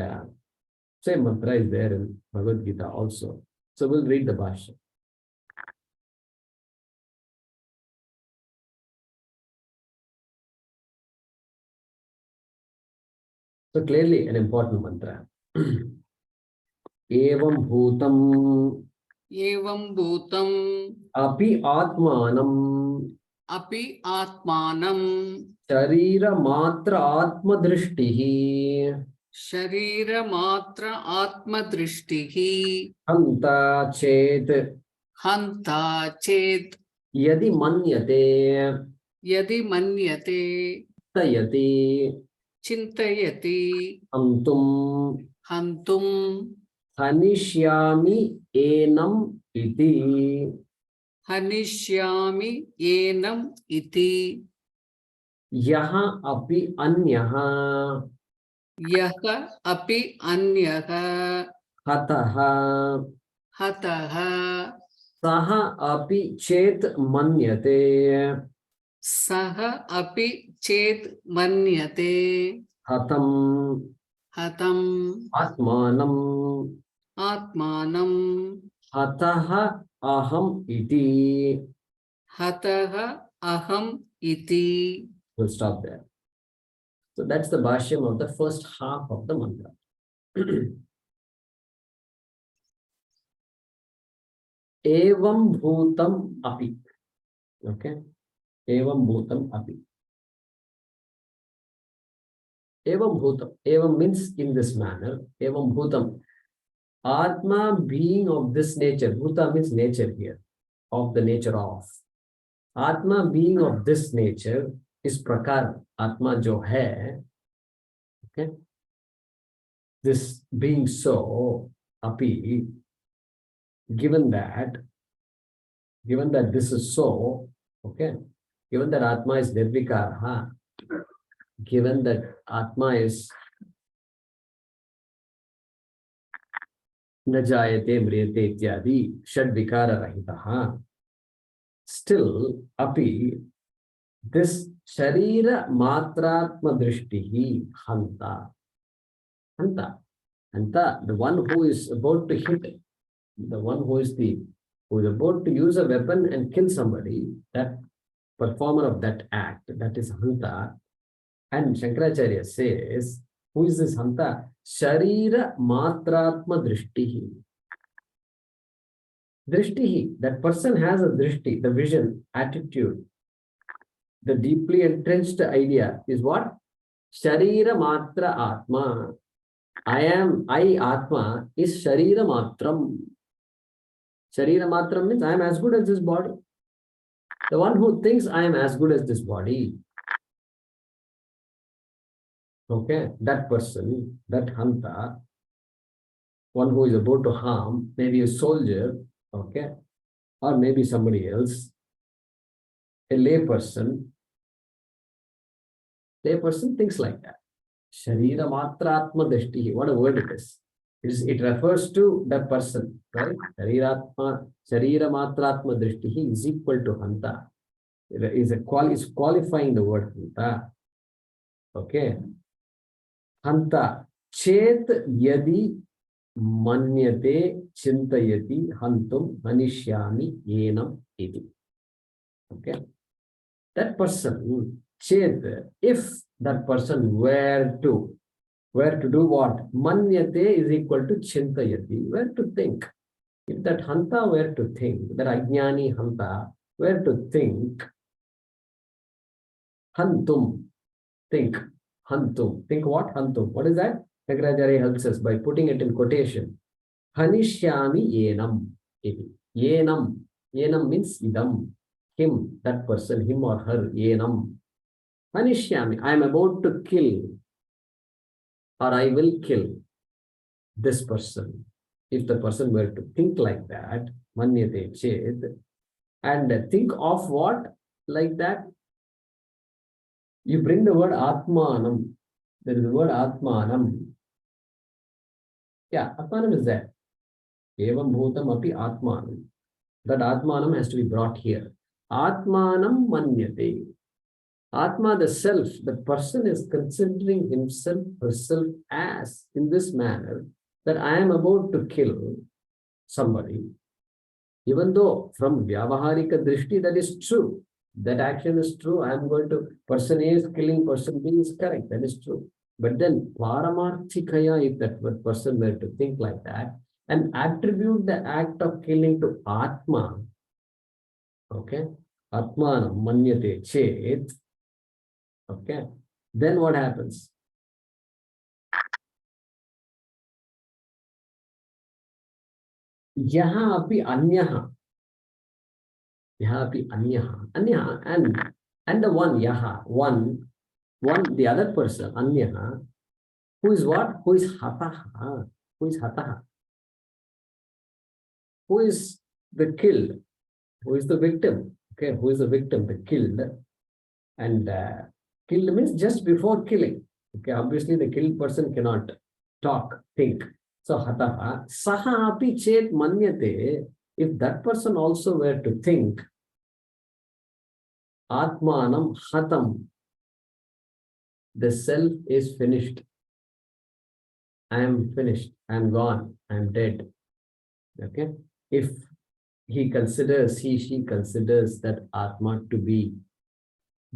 same mantra is there in Bhagavad Gita also. So we'll read the Bhaashyam. So clearly an important mantra. Evam bhutam Evam bhutam api atmanam api atmanam sharira matra atma drishtihi sharira matra atma drishtihi hanta chet hanta chet yadi manyate yadi manyate tayati chintayati antum hantum hanishyami enam iti hanishyami enam iti yaha api anyaha yaha api anyaha hataha hataha saha api chet manyate saha api chet manyate hatam hatam atmanam atmanam hataha aham iti. hataha aham iti. We'll stop there. So that's the Bhaashyam of the first half of the mantra. Evam bhutam api. Okay. Evam bhutam api. Evam bhutam. Evam means in this manner. Evam bhutam. Atma being of this nature. Bhuta means nature here. Of the nature of. Atma being of this nature is prakar. Atma jo hai. Okay. This being so, api, given that this is so, okay, given that Atma is nirvikara, given that Atma is najayate mriyate ityadi shadvikara rahitaha, still api, this sharira matratma drishtihi hanta. Hanta. Hanta, the one who is about to hit, the one who is about to use a weapon and kill somebody, that performer of that act, that is Hanta. And Shankaracharya says, who is this Hanta? Sharira matratma drishtihi. Drishtihi, that person has a drishti, the vision, attitude. The deeply entrenched idea is what? Sharira matra atma. I Atma is Sharira Matram. Sharira Matram means I am as good as this body. The one who thinks I am as good as this body. Okay, that person, that Hanta, one who is about to harm, maybe a soldier, okay, or maybe somebody else, a layperson thinks like that. Sharira Matratma Drishti, what a word it is. It refers to that person, right? Sharira Matratma Drishti is equal to Hanta. Is qualifying the word Hanta. Okay. Hanta. Chet yadi manyate chintayati hantum hanishyami yenam iti. Okay. That person, chet, if that person were to do what? Manyate is equal to chintayati, were to think. If that Hanta were to think, that Ajnani Hanta were to think, Hantum. Think. Hantum. Think what? Hantum. What is that? Shankaracharya helps us by putting it in quotation. Hanishyami yenam. Yenam. Yenam means idam. Him, that person, him or her, yenam. Hanishyami. I am about to kill, or I will kill this person. If the person were to think like that, manyate ched, and think of what like that, you bring the word atmanam. There is the word atmanam. Yeah, atmanam is there. Evam bhutam api atmanam. That atmanam has to be brought here. Atmanam manyate. Atma, the self, the person is considering himself, herself as in this manner that I am about to kill somebody. Even though from Vyavaharika Drishti that is true, that action is true, I am going to, person A is killing person B is correct, that is true. But then Paramarthikaya, if that person were to think like that and attribute the act of killing to Atma, okay, Atmanam manyate chet, okay, then what happens? Yaha api anyaha. Yaha api anyaha. Anyaha and the one yaha, one, the other person, anyaha, who is what? Who is hataha? Who is hataha? Who is the killed? Who is the victim? Okay, who is the victim? The killed. And killed means just before killing. Okay, obviously the killed person cannot talk, think. So hataha, saha api chet manyate, if that person also were to think, atmanam hatam, the self is finished. I am finished. I am gone. I am dead. Okay. If he considers, she considers that Atma to be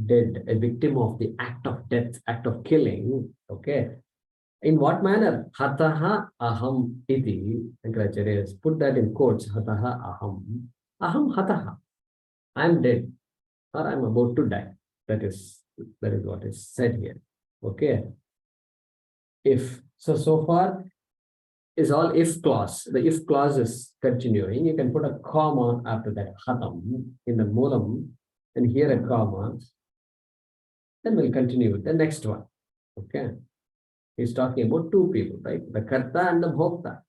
dead, a victim of the act of death, act of killing. Okay. In what manner? Hataha aham iti. Shankaracharya put that in quotes. Hataha aham. Aham hataha. I am dead, or I am about to die. That is what is said here. Okay. If so far is all if clause. The if clause is continuing. You can put a comma after that hatam in the moolam, and here a comma. Then we'll continue with the next one. Okay. He's talking about two people, right? The karta and the bhokta.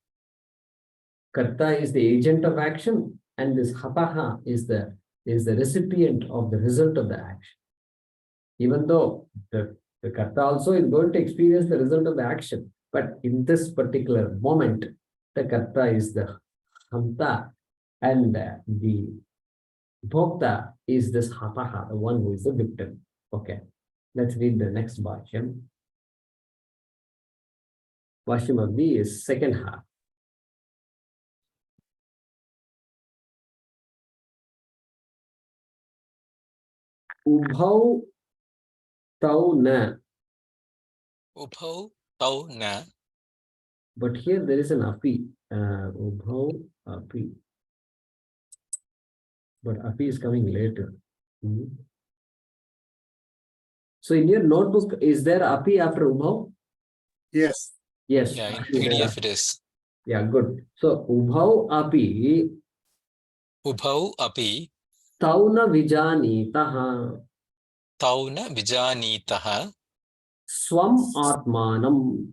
Karta is the agent of action, and this hataha is the recipient of the result of the action. Even though the karta also is going to experience the result of the action, but in this particular moment, the karta is the hanta, and the bhokta is this hataha, the one who is the victim. Okay, let's read the next Bhaashyam. Bhaashyam of the is second half. Ubhau tau na. Ubhau tau na. But here there is an api. Ubhau api. But api is coming later. So in your notebook, is there api after ubhau? Yes. Yes. Yeah, in Api there. PDF it is. Yeah, good. So ubhau api Ubhau api tauna vijanitaha tauna vijanitaha swam atmanam.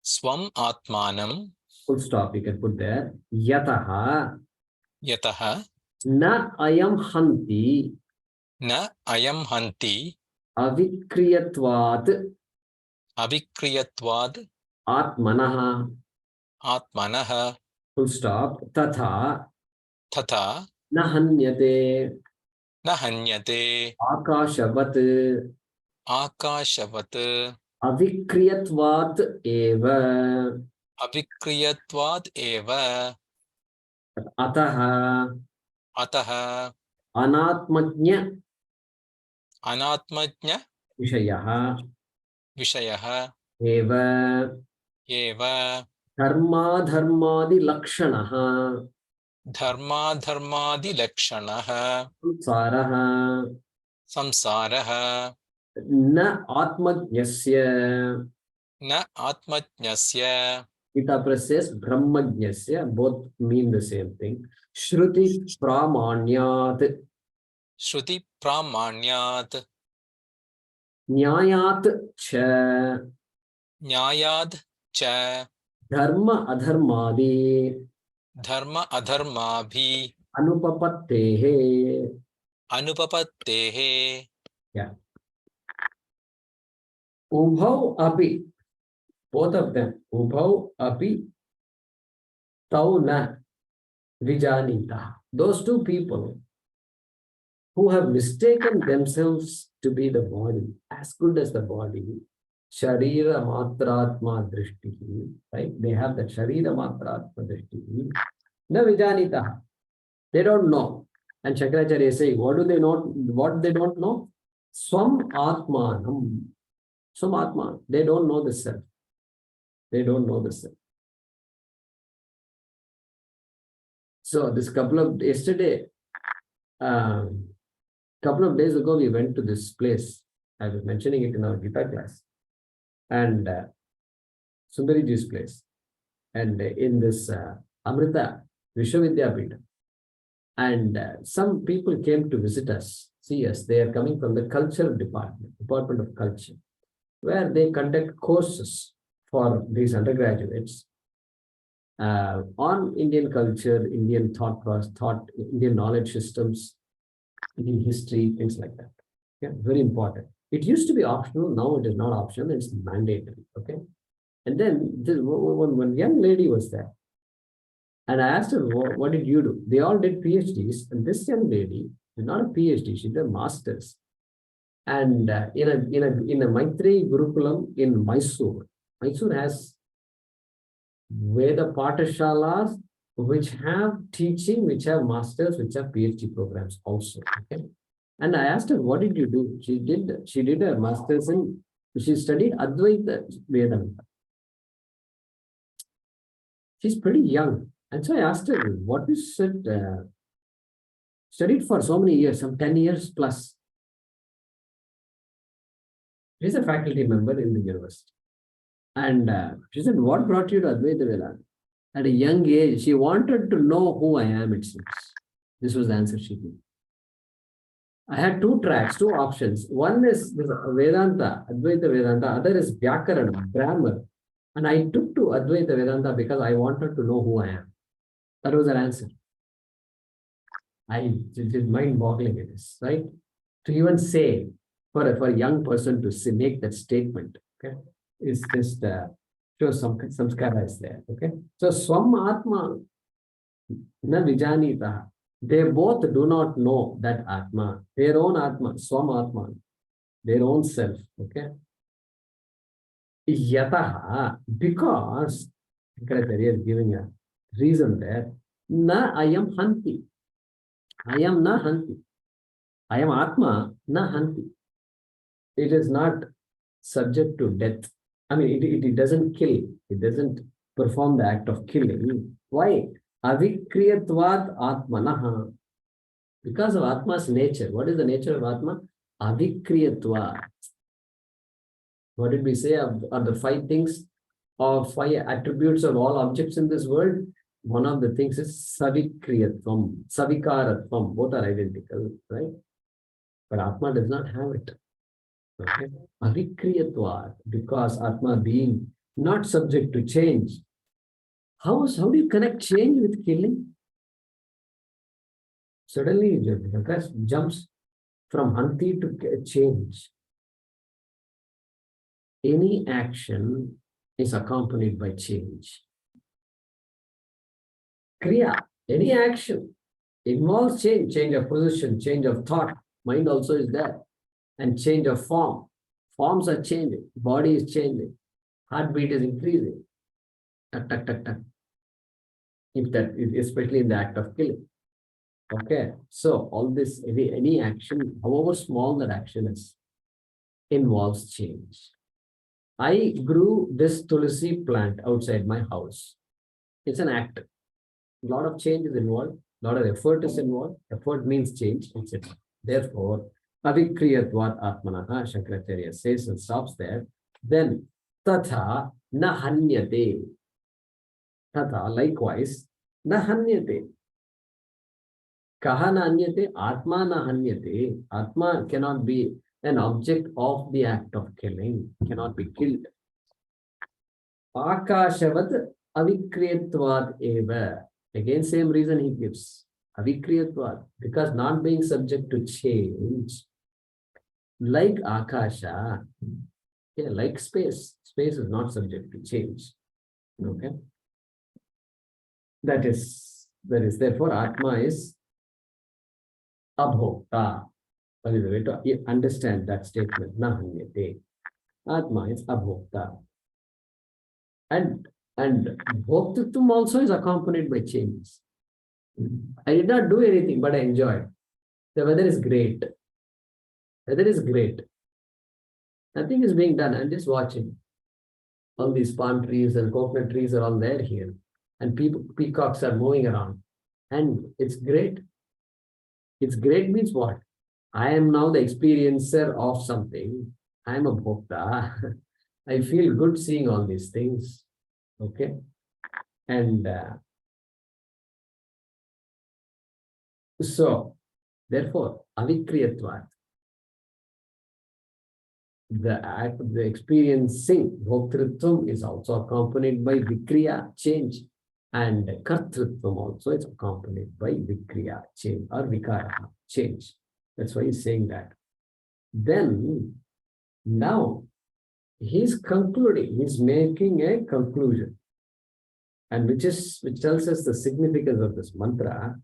swam atmanam Full stop. You can put there. Yataha yataha na ayam hanti na ayam hanti avikriyatvat avikriyatvad atmanaha. atmanaha Full stop. Tatha tata na hanyate na hanyate akashavat akashavat avikriyatvat eva avikriyatvad eva ataha ataha anatmajna anatmajna vishayaha vishayah eva eva dharma dharmadi lakshanaha dharma dharmadi lakshanah samsaraha samsarah Na atmajnasya. Na atmajnasya. Gita Press says brahmajnasya. Both mean the same thing. Shruti pramanyat. Shruti pramanyat. Nyayat cha. Nyayad cha. Dharma adharmadi. Dharma adharmabhi. Anupapattehe. Anupapattehe. Yeah. Ubhau api. Both of them. Ubhau api tau na vijanita. Those two people who have mistaken themselves to be the body, as good as the body, Sharira Matratma Drishtihi, right? They have that Sharira Matratma Drishtihi. Na Vijanita. They don't know. And Shankaracharya is saying, what do they know? What they don't know? Swam Atmanam. Swam Atman. They don't know the self. They don't know the self. So this yesterday, couple of days ago, we went to this place. I was mentioning it in our Gita class. And Sundariji's place. And in this Amrita Vishwavidyapita. And some people came to visit us, see us. They are coming from the culture department, Department of Culture, where they conduct courses for these undergraduates on Indian culture, Indian thought, Indian knowledge systems, Indian history, things like that. Okay, very important. It used to be optional. Now it is not optional. It's mandatory. Okay. And then one young lady was there. And I asked her, what did you do? They all did PhDs. And this young lady did not a PhD. She did a master's. And in a Maitreyi Gurukulam in Mysore. Mysore has Veda Patashalas which have teaching, which have masters, which have PhD programs also. Okay. And I asked her, what did you do? She did a master's in, she studied Advaita Vedanta. She's pretty young. And so I asked her, what is it? Studied for so many years, some 10 years plus. She's a faculty member in the university. And she said, what brought you to Advaita Vedanta? At a young age, she wanted to know who I am, it seems. This was the answer she gave. I had two tracks, two options. One is Vedanta, Advaita Vedanta. Other is Vyakarana, grammar. And I took to Advaita Vedanta because I wanted to know who I am. That was her answer. It is mind-boggling it is, right? To even say, for a young person to say, make that statement, okay, is just shows some samskara is there, okay? So Swam Atma na Vijanita. They both do not know that Atma, their own Atma, Swam Atma, their own self, okay? Yataha, because Shankaracharya is giving a reason there. Na ayam hanti. I am na hanti. I am Atma na hanti. It is not subject to death. I mean, it doesn't kill. It doesn't perform the act of killing. Why? Avikriyatvat atmanaha. Because of Atma's nature. What is the nature of Atma? Avikriyatvat. What did we say are the 5 things or 5 attributes of all objects in this world? One of the things is savikriyatvam, savikaratvam. Both are identical, right? But Atma does not have it. Okay? Avikriyatvat, because Atma being not subject to change. How do you connect change with killing? Suddenly, Prakash jumps from Hanti to change. Any action is accompanied by change. Kriya, any action involves change, change of position, change of thought. Mind also is there. And change of form. Forms are changing. Body is changing. Heartbeat is increasing. Tuck, tuck, tuck, tuck. Especially in the act of killing. Okay. So all this, any action, however small that action is, involves change. I grew this tulsi plant outside my house. It's an act. A lot of change is involved. A lot of effort is involved. Effort means change, etc. Therefore, Avikriyatvat Atmanaha, Shankaracharya says and stops there. Then Tatha na hanyate. Tatha, likewise, na hanyate. Kaha na hanyate? Atma na hanyate. Atma cannot be an object of the act of killing, cannot be killed. Akashavat avikriyatvat eva. Again, same reason he gives. Avikriyatvat, because not being subject to change, like Akasha, yeah, like space. Space is not subject to change. Okay. That is therefore Atma is abhokta. What is the way to understand that statement? Nahanyate. Atma is abhokta. And bhoktitvam also is accompanied by changes. I did not do anything, but I enjoyed. The weather is great. Weather is great. Nothing is being done. I'm just watching. All these palm trees and coconut trees are all there here. And peacocks are moving around. And it's great. It's great means what? I am now the experiencer of something. I am a bhokta. I feel good seeing all these things. Okay. And so, therefore, avikriyatvat, the act of the experiencing, bhoktritvam is also accompanied by vikriya, change. And kartritvam also is accompanied by vikriya, change, or vikara, change. That's why he's saying that. Then, now, he's concluding, he's making a conclusion. And which tells us the significance of this mantra.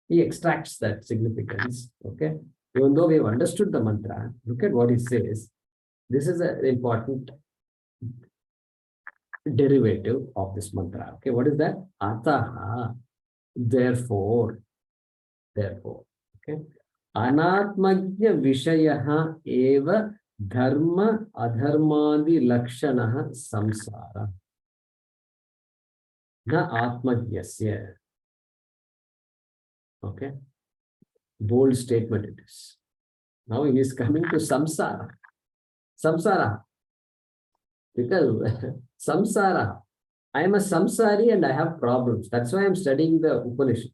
He extracts that significance. Okay. Even though we have understood the mantra, look at what he says. This is an important derivative of this mantra. Okay, what is that? Ataha, therefore. Okay. Anatmagya vishayaha eva dharma adharmadi lakshanaha samsara. Na atmagyasya. Okay. Bold statement it is. Now he is coming to samsara. Samsara. Because samsara, I am a samsari and I have problems. That's why I am studying the Upanishad.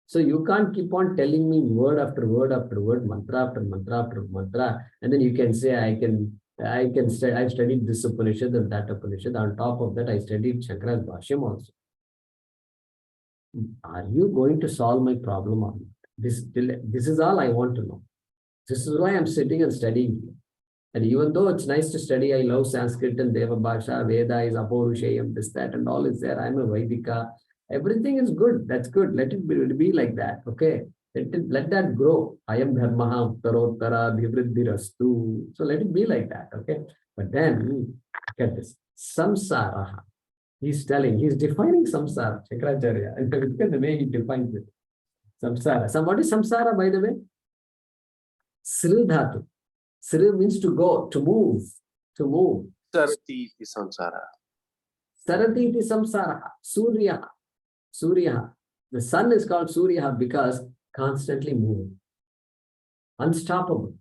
So you can't keep on telling me word after word after word, mantra after mantra after mantra, and then you can say I've studied this Upanishad and that Upanishad. On top of that, I studied Shankara's Bhaashyam also. Are you going to solve my problem or not? This is all I want to know. This is why I'm sitting and studying here. And even though it's nice to study, I love Sanskrit and Deva Bhasha, Veda is Aporushayam, this, that, and all is there. I'm a Vaidika. Everything is good. That's good. Let it be like that. Okay. Let that grow. I am Dharmaha Uttarottara Bhivriddhirastu. So let it be like that. Okay. But then, look at this. Samsara. He's defining samsara. Shankaracharya. And look at the way he defines it. Samsara. What is samsara, by the way? Sri Dhatu. Sri means to go, to move. Sarati iti samsara. Sarati iti samsara. Surya. The sun is called Surya because constantly moving. Unstoppable.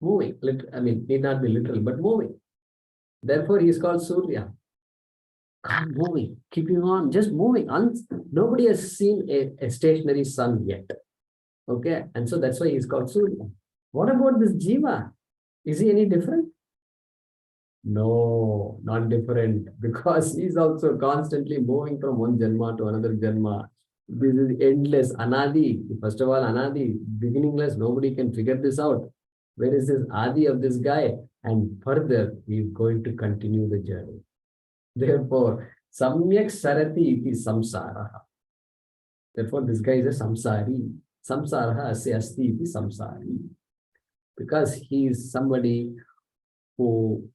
Moving. I mean, need not be literal, but moving. Therefore, he is called Surya. Moving, keeping on, just moving. Nobody has seen a stationary sun yet. Okay. And so that's why he is called Surya. What about this Jiva? Is he any different? No, not different, because he's also constantly moving from one Janma to another Janma. This is endless, Anadi. First of all, Anadi, beginningless, nobody can figure this out. Where is this Adi of this guy? And further, he is going to continue the journey. Therefore, Samyak Sarati iti samsara. Therefore, this guy is a samsari. Samsara asya asti iti samsari. Because he is somebody who's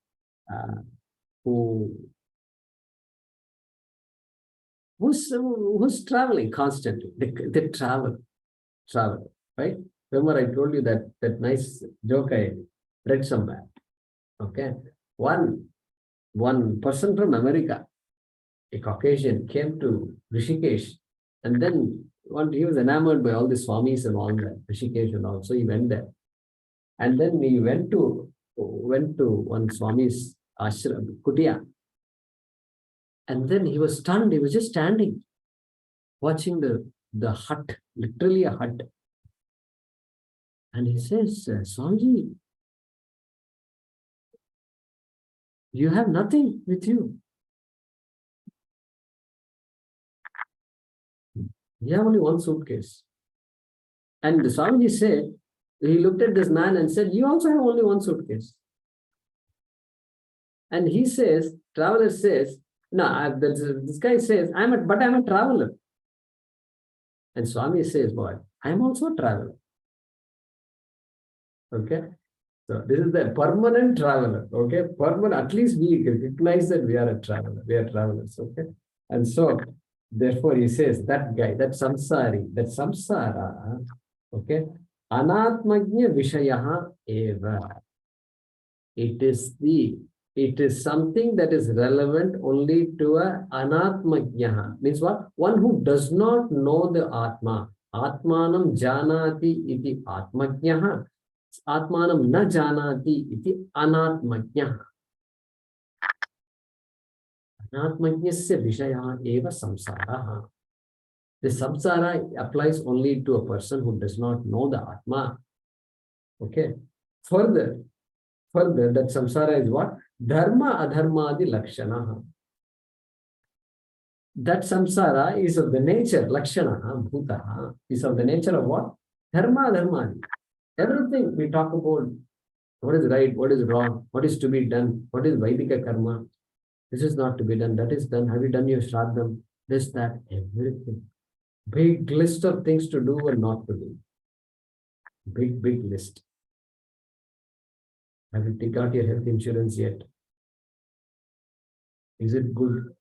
traveling constantly. They travel, right? Remember, I told you that nice joke I read somewhere. Okay, one person from America, a Caucasian, came to Rishikesh, and then he was enamored by all the Swamis and all that, Rishikesh and all. So he went there. And then he went to one Swami's ashram, kutia. And then he was stunned. He was just standing, watching the hut, literally a hut. And he says, Swamiji, you have nothing with you. You have only one suitcase. And the Swamiji said, he looked at this man and said, you also have only one suitcase. And he says, traveler says, no, this guy says, I'm a traveler. And Swami says, boy, I'm also a traveler. Okay. So this is the permanent traveler. Okay. Permanent, at least we recognize that we are a traveler. We are travelers. Okay. And so, therefore, he says, that guy, that samsara, okay, anatmagnya vishayaha eva. It is something that is relevant only to a anatmagyaha. Means what? One who does not know the Atma. Atmanam janati iti atmagyaha. Atmanam na janati iti anatmagyaha. Anatmagyasya vishaya eva samsaraha. The samsara applies only to a person who does not know the Atma. Okay. Further, that samsara is what? Dharma adharmadi lakshana. That samsara is of the nature, lakshana, bhutaha, is of the nature of what? Dharma adharmadi. Everything we talk about, what is right, what is wrong, what is to be done, what is Vaidika karma, this is not to be done, that is done, have you done your shraddham, this, that, everything. Big list of things to do and not to do. Big list. Have you got your health insurance yet? Is it good?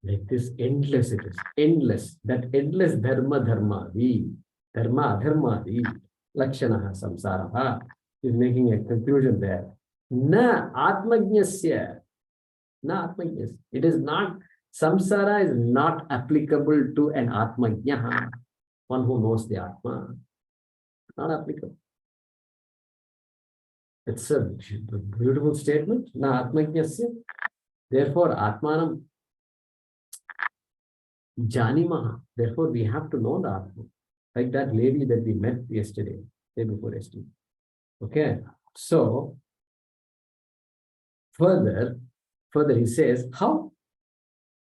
Like this, endless it is. Endless. That endless dharma adharmadi, lakshanaha samsaraha is making a conclusion there. Na atmajnasya. It is not, samsara is not applicable to an atmajnaha, one who knows the Atma. Not applicable. It's a beautiful statement. Na atmajnasya. Therefore, Atmanam janimaha. Therefore, we have to know the Atma. Like that lady that we met yesterday, day before yesterday. Okay. So, further he says, how?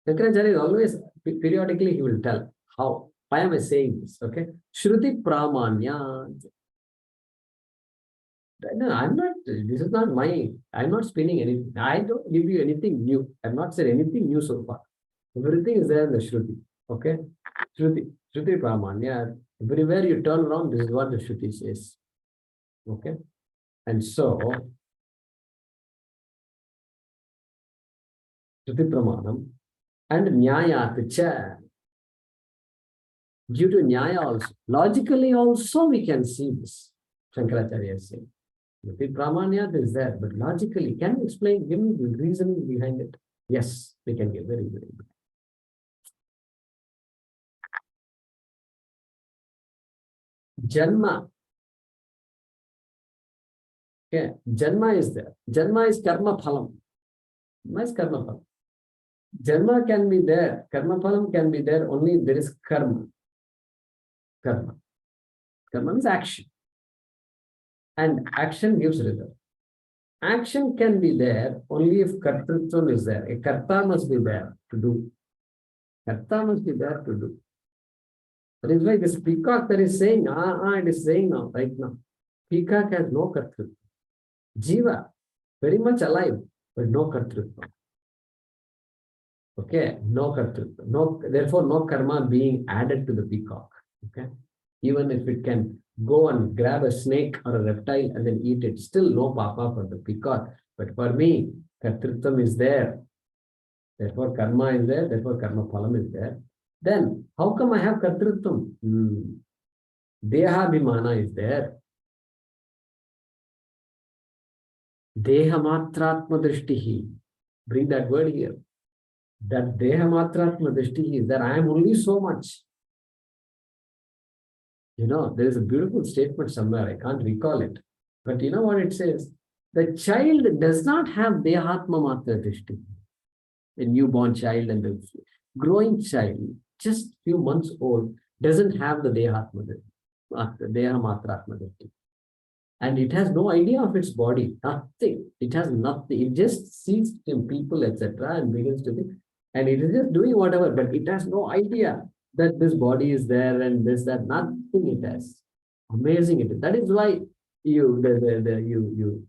Shankaracharya is always, periodically he will tell, how? Why am I saying this? Okay. Shruti pramanya. No, I'm not, this is not I'm not spinning anything. I don't give you anything new. I've not said anything new so far. Everything is there in the Shruti. Okay. Shruti pramanya. Everywhere you turn around, this is what the Shruti says. Okay. And so, Shruti pramanam and nyayat cha. Due to nyaya also, logically also we can see this. Shankaracharya is saying. The pramanyat is there, but logically, can you explain, give me the reasoning behind it? Yes, we can give very good. Janma. Okay, Janma is there. Janma is karma phalam. Nice karma phalam. Janma can be there. Karma phalam can be there only if there is karma. Karma. Karma means action. And action gives result. Action can be there only if kartrutvam is there. A karta must be there to do. Karta must be there to do. That is why this peacock that is saying, it is saying now, right now. Peacock has no kartrutvam. Jiva, very much alive, but no kartrutvam. Okay, no kartrutvam. No, therefore, no karma being added to the peacock. Okay, even if it can go and grab a snake or a reptile and then eat it, still no papa for the peacock. But for me, kartrutvam is there. Therefore, karma is there. Therefore, karma phalam is there. Then, how come I have kartrutvam? Dehabhimana is there. Dehamatratma drishtihi. Bring that word here. That dehamatratma drishtihi is that I am only so much. There is a beautiful statement somewhere, I can't recall it. But you know what it says? The child does not have Dehatma Matra Drishti. A newborn child and the growing child, just few months old, doesn't have the Dehatma Matra Drishti. And it has no idea of its body, nothing. It has nothing. It just sees people, etc., and begins to think. And it is just doing whatever, but it has no idea that this body is there and this, that, nothing it has. Amazing it is. That is why the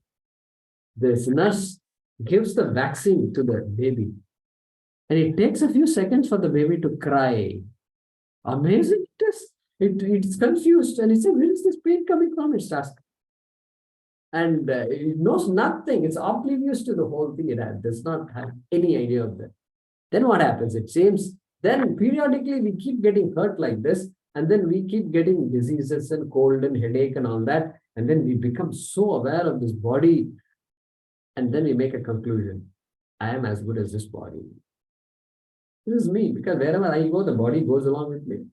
nurse gives the vaccine to the baby. And it takes a few seconds for the baby to cry. Amazing it is. It's confused and it says, where is this pain coming from? It's asking. And it knows nothing. It's oblivious to the whole thing. It does not have any idea of that. Then what happens? It seems then periodically we keep getting hurt like this, and then we keep getting diseases and cold and headache and all that. And then we become so aware of this body. And then we make a conclusion. I am as good as this body. This is me, because wherever I go, the body goes along with me.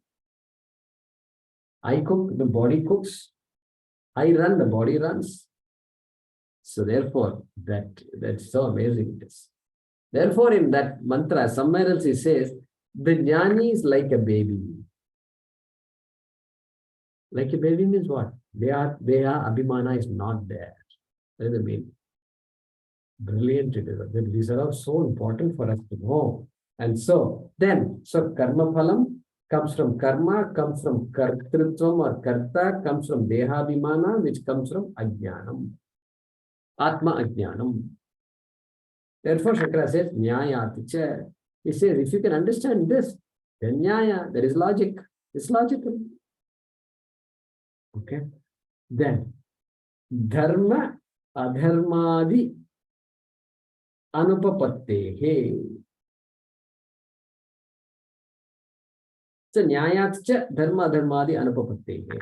I cook, the body cooks. I run, the body runs. So therefore, that's so amazing it is. Therefore, in that mantra, somewhere else he says, the jnani is like a baby. Like a baby means what? Deha abhimana is not there. That is the meaning. Brilliant it is. These are all so important for us to know. And so karma phalam comes from karma, comes from kartrutvam or karta, comes from dehabhimana, which comes from ajnanam. Atma ajnanam. Therefore, Shankara says, nyayaticha. He says, if you can understand this, then nyaya, there is logic. It's logical. Okay. Then, dharma adharmadi anupapattehe. So, nyayaticha dharma adharmadi anupapattehe.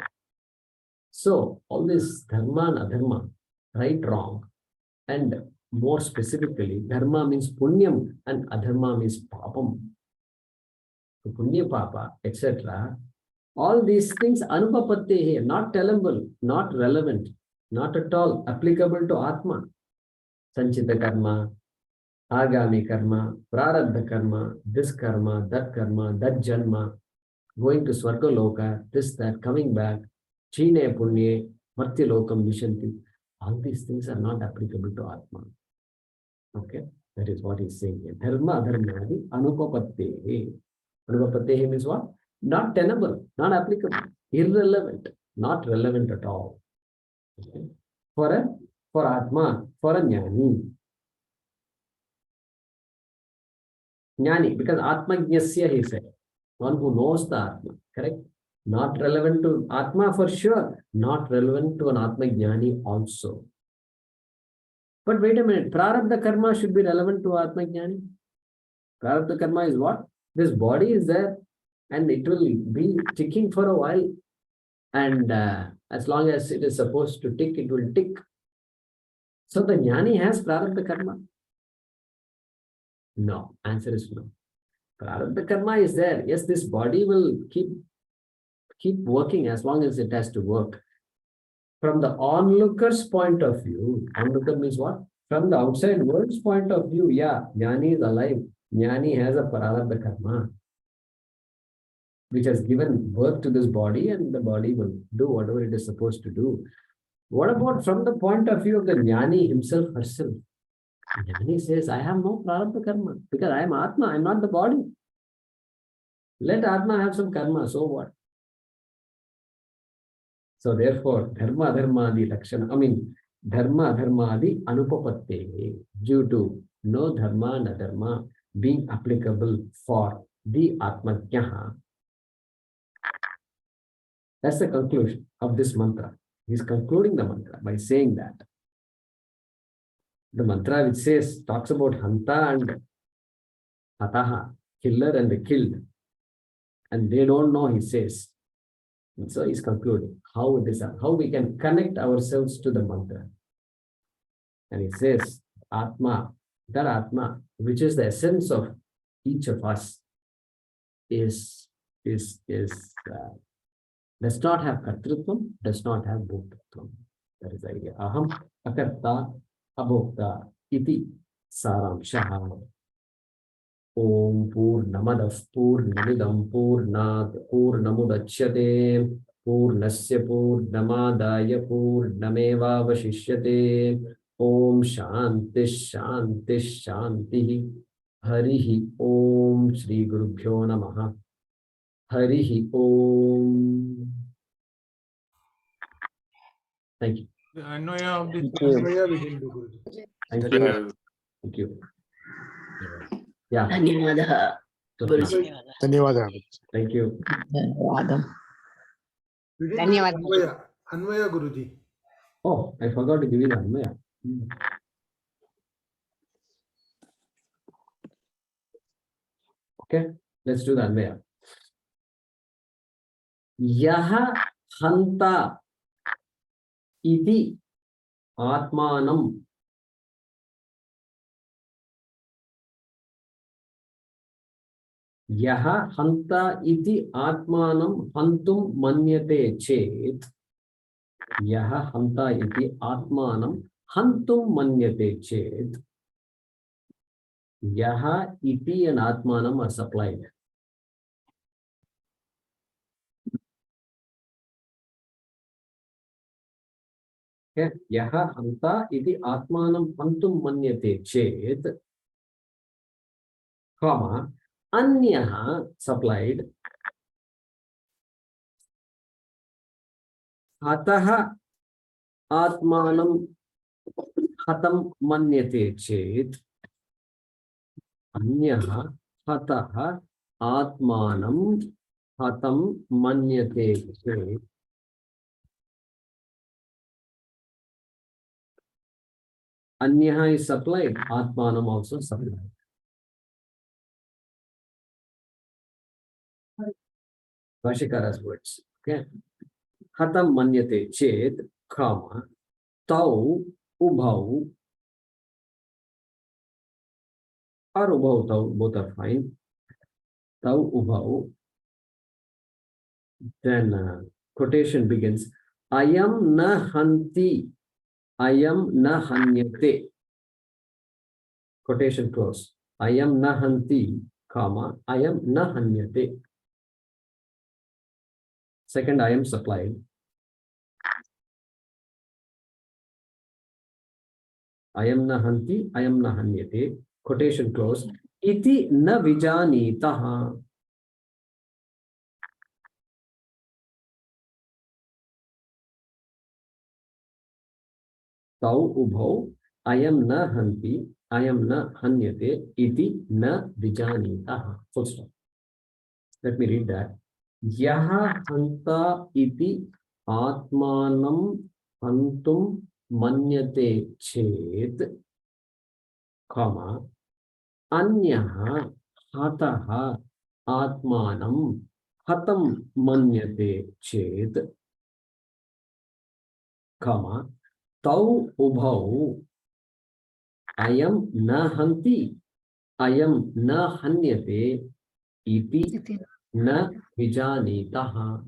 So, all this dharma and adharma, right, wrong, and more specifically, dharma means punyam and adharma means papam. So punya, papa, etc. All these things anupapattehe, not tellable, not relevant, not at all applicable to Atma. Sanchita karma, agami karma, prarabdha karma, this karma, that janma, going to Swargaloka, this, that, coming back, chine punye, martya lokam vishanti. All these things are not applicable to Atma. Okay, that is what he's saying here. Dharma adharmadi anupapattehe. Anupapattehe means what? Not tenable, not applicable, irrelevant, not relevant at all. Okay. For Atma, for a jnani. Jnani, because Atma jnasya he said, one who knows the Atma, correct? Not relevant to Atma for sure, not relevant to an Atma jnani also. But wait a minute, prarabdha karma should be relevant to Atma jnani. Prarabdha karma is what? This body is there and it will be ticking for a while. And as long as it is supposed to tick, it will tick. So the jnani has prarabdha karma? No, answer is no. Prarabdha karma is there. Yes, this body will keep working as long as it has to work. From the onlooker's point of view, onlooker means what? From the outside world's point of view, yeah, jnani is alive. Jnani has a prarabdha karma, which has given birth to this body, and the body will do whatever it is supposed to do. What about from the point of view of the jnani himself, herself? Jnani says, I have no prarabdha karma because I am Atma, I am not the body. Let Atma have some karma, so what? So therefore, dharma adharmadi lakshana, dharma adharmadi anupapatte, due to no dharma and adharma being applicable for the Atmajnaha. That's the conclusion of this mantra. He's concluding the mantra by saying that. The mantra which talks about Hanta and Hataha, killer and the killed. And they don't know, he says. And so he's concluding how we can connect ourselves to the mantra. And he says, Atma, that Atma, which is the essence of each of us, is the does not have kartrutvam, does not have bhoktritvam. That is the idea. Aham akarta abhokta iti saramshaha. Om Purnamadah Purnamidam Purnat Purnamudachyate Purnasya Purnamadaya Purnameva Vashishyate. Om Shanti Shanti Shanti. Harihi Om Shri Gurubhyo Namaha. Harihi Om. Thank you. The Anvaya of this. Anvaya we didn't do, Guruji. Thank you. Thank you. Yeah. ధన్యవాదः Guruji. ధన్యవాదాలు. Thank you. ధన్యవాదం. We didn't do ధన్యవాదాలు. Anvaya Guruji. Oh, I forgot to give you the Anvaya. Okay, let's do the Anvaya. Yaha hanta iti atmanam. Yaha hanta iti atmanam hantum manyate chet. Yaha hanta iti atmanam hantum manyate chet. Yaha iti and atmanam are supplied. Okay. Yaha hanta iti atmanam hantum manyate chet, comma, anyaha supplied, hataha atmanam hatam manyate chet, anyaha hataha atmanam hatam manyate chet. Anyaha is supplied, atmanam also supplied. Bhaashyakara's words. Okay. Hatam manyate chet, comma, tau ubhau, or ubhau tau, both are fine. Tau ubhau. Then quotation begins. Ayam na hanti, ayam na hanyate. Quotation close. Ayam na hanti, comma, ayam na hanyate. Second, ayam supplied. Ayam na hanti, ayam na hanyate. Quotation close. Iti na vijanitaha. Tau ubhau, ayam na hanti, ayam na hanyate, iti na vijanitaha. Full stop. Let me read that. Yaha hanta iti atmanam hantum manyate chet, comma, anyaha hataha atmanam hatam manyate chet, comma, tau ubhau ayam na hanti, ayam na hanyate, iti na vijanitaha.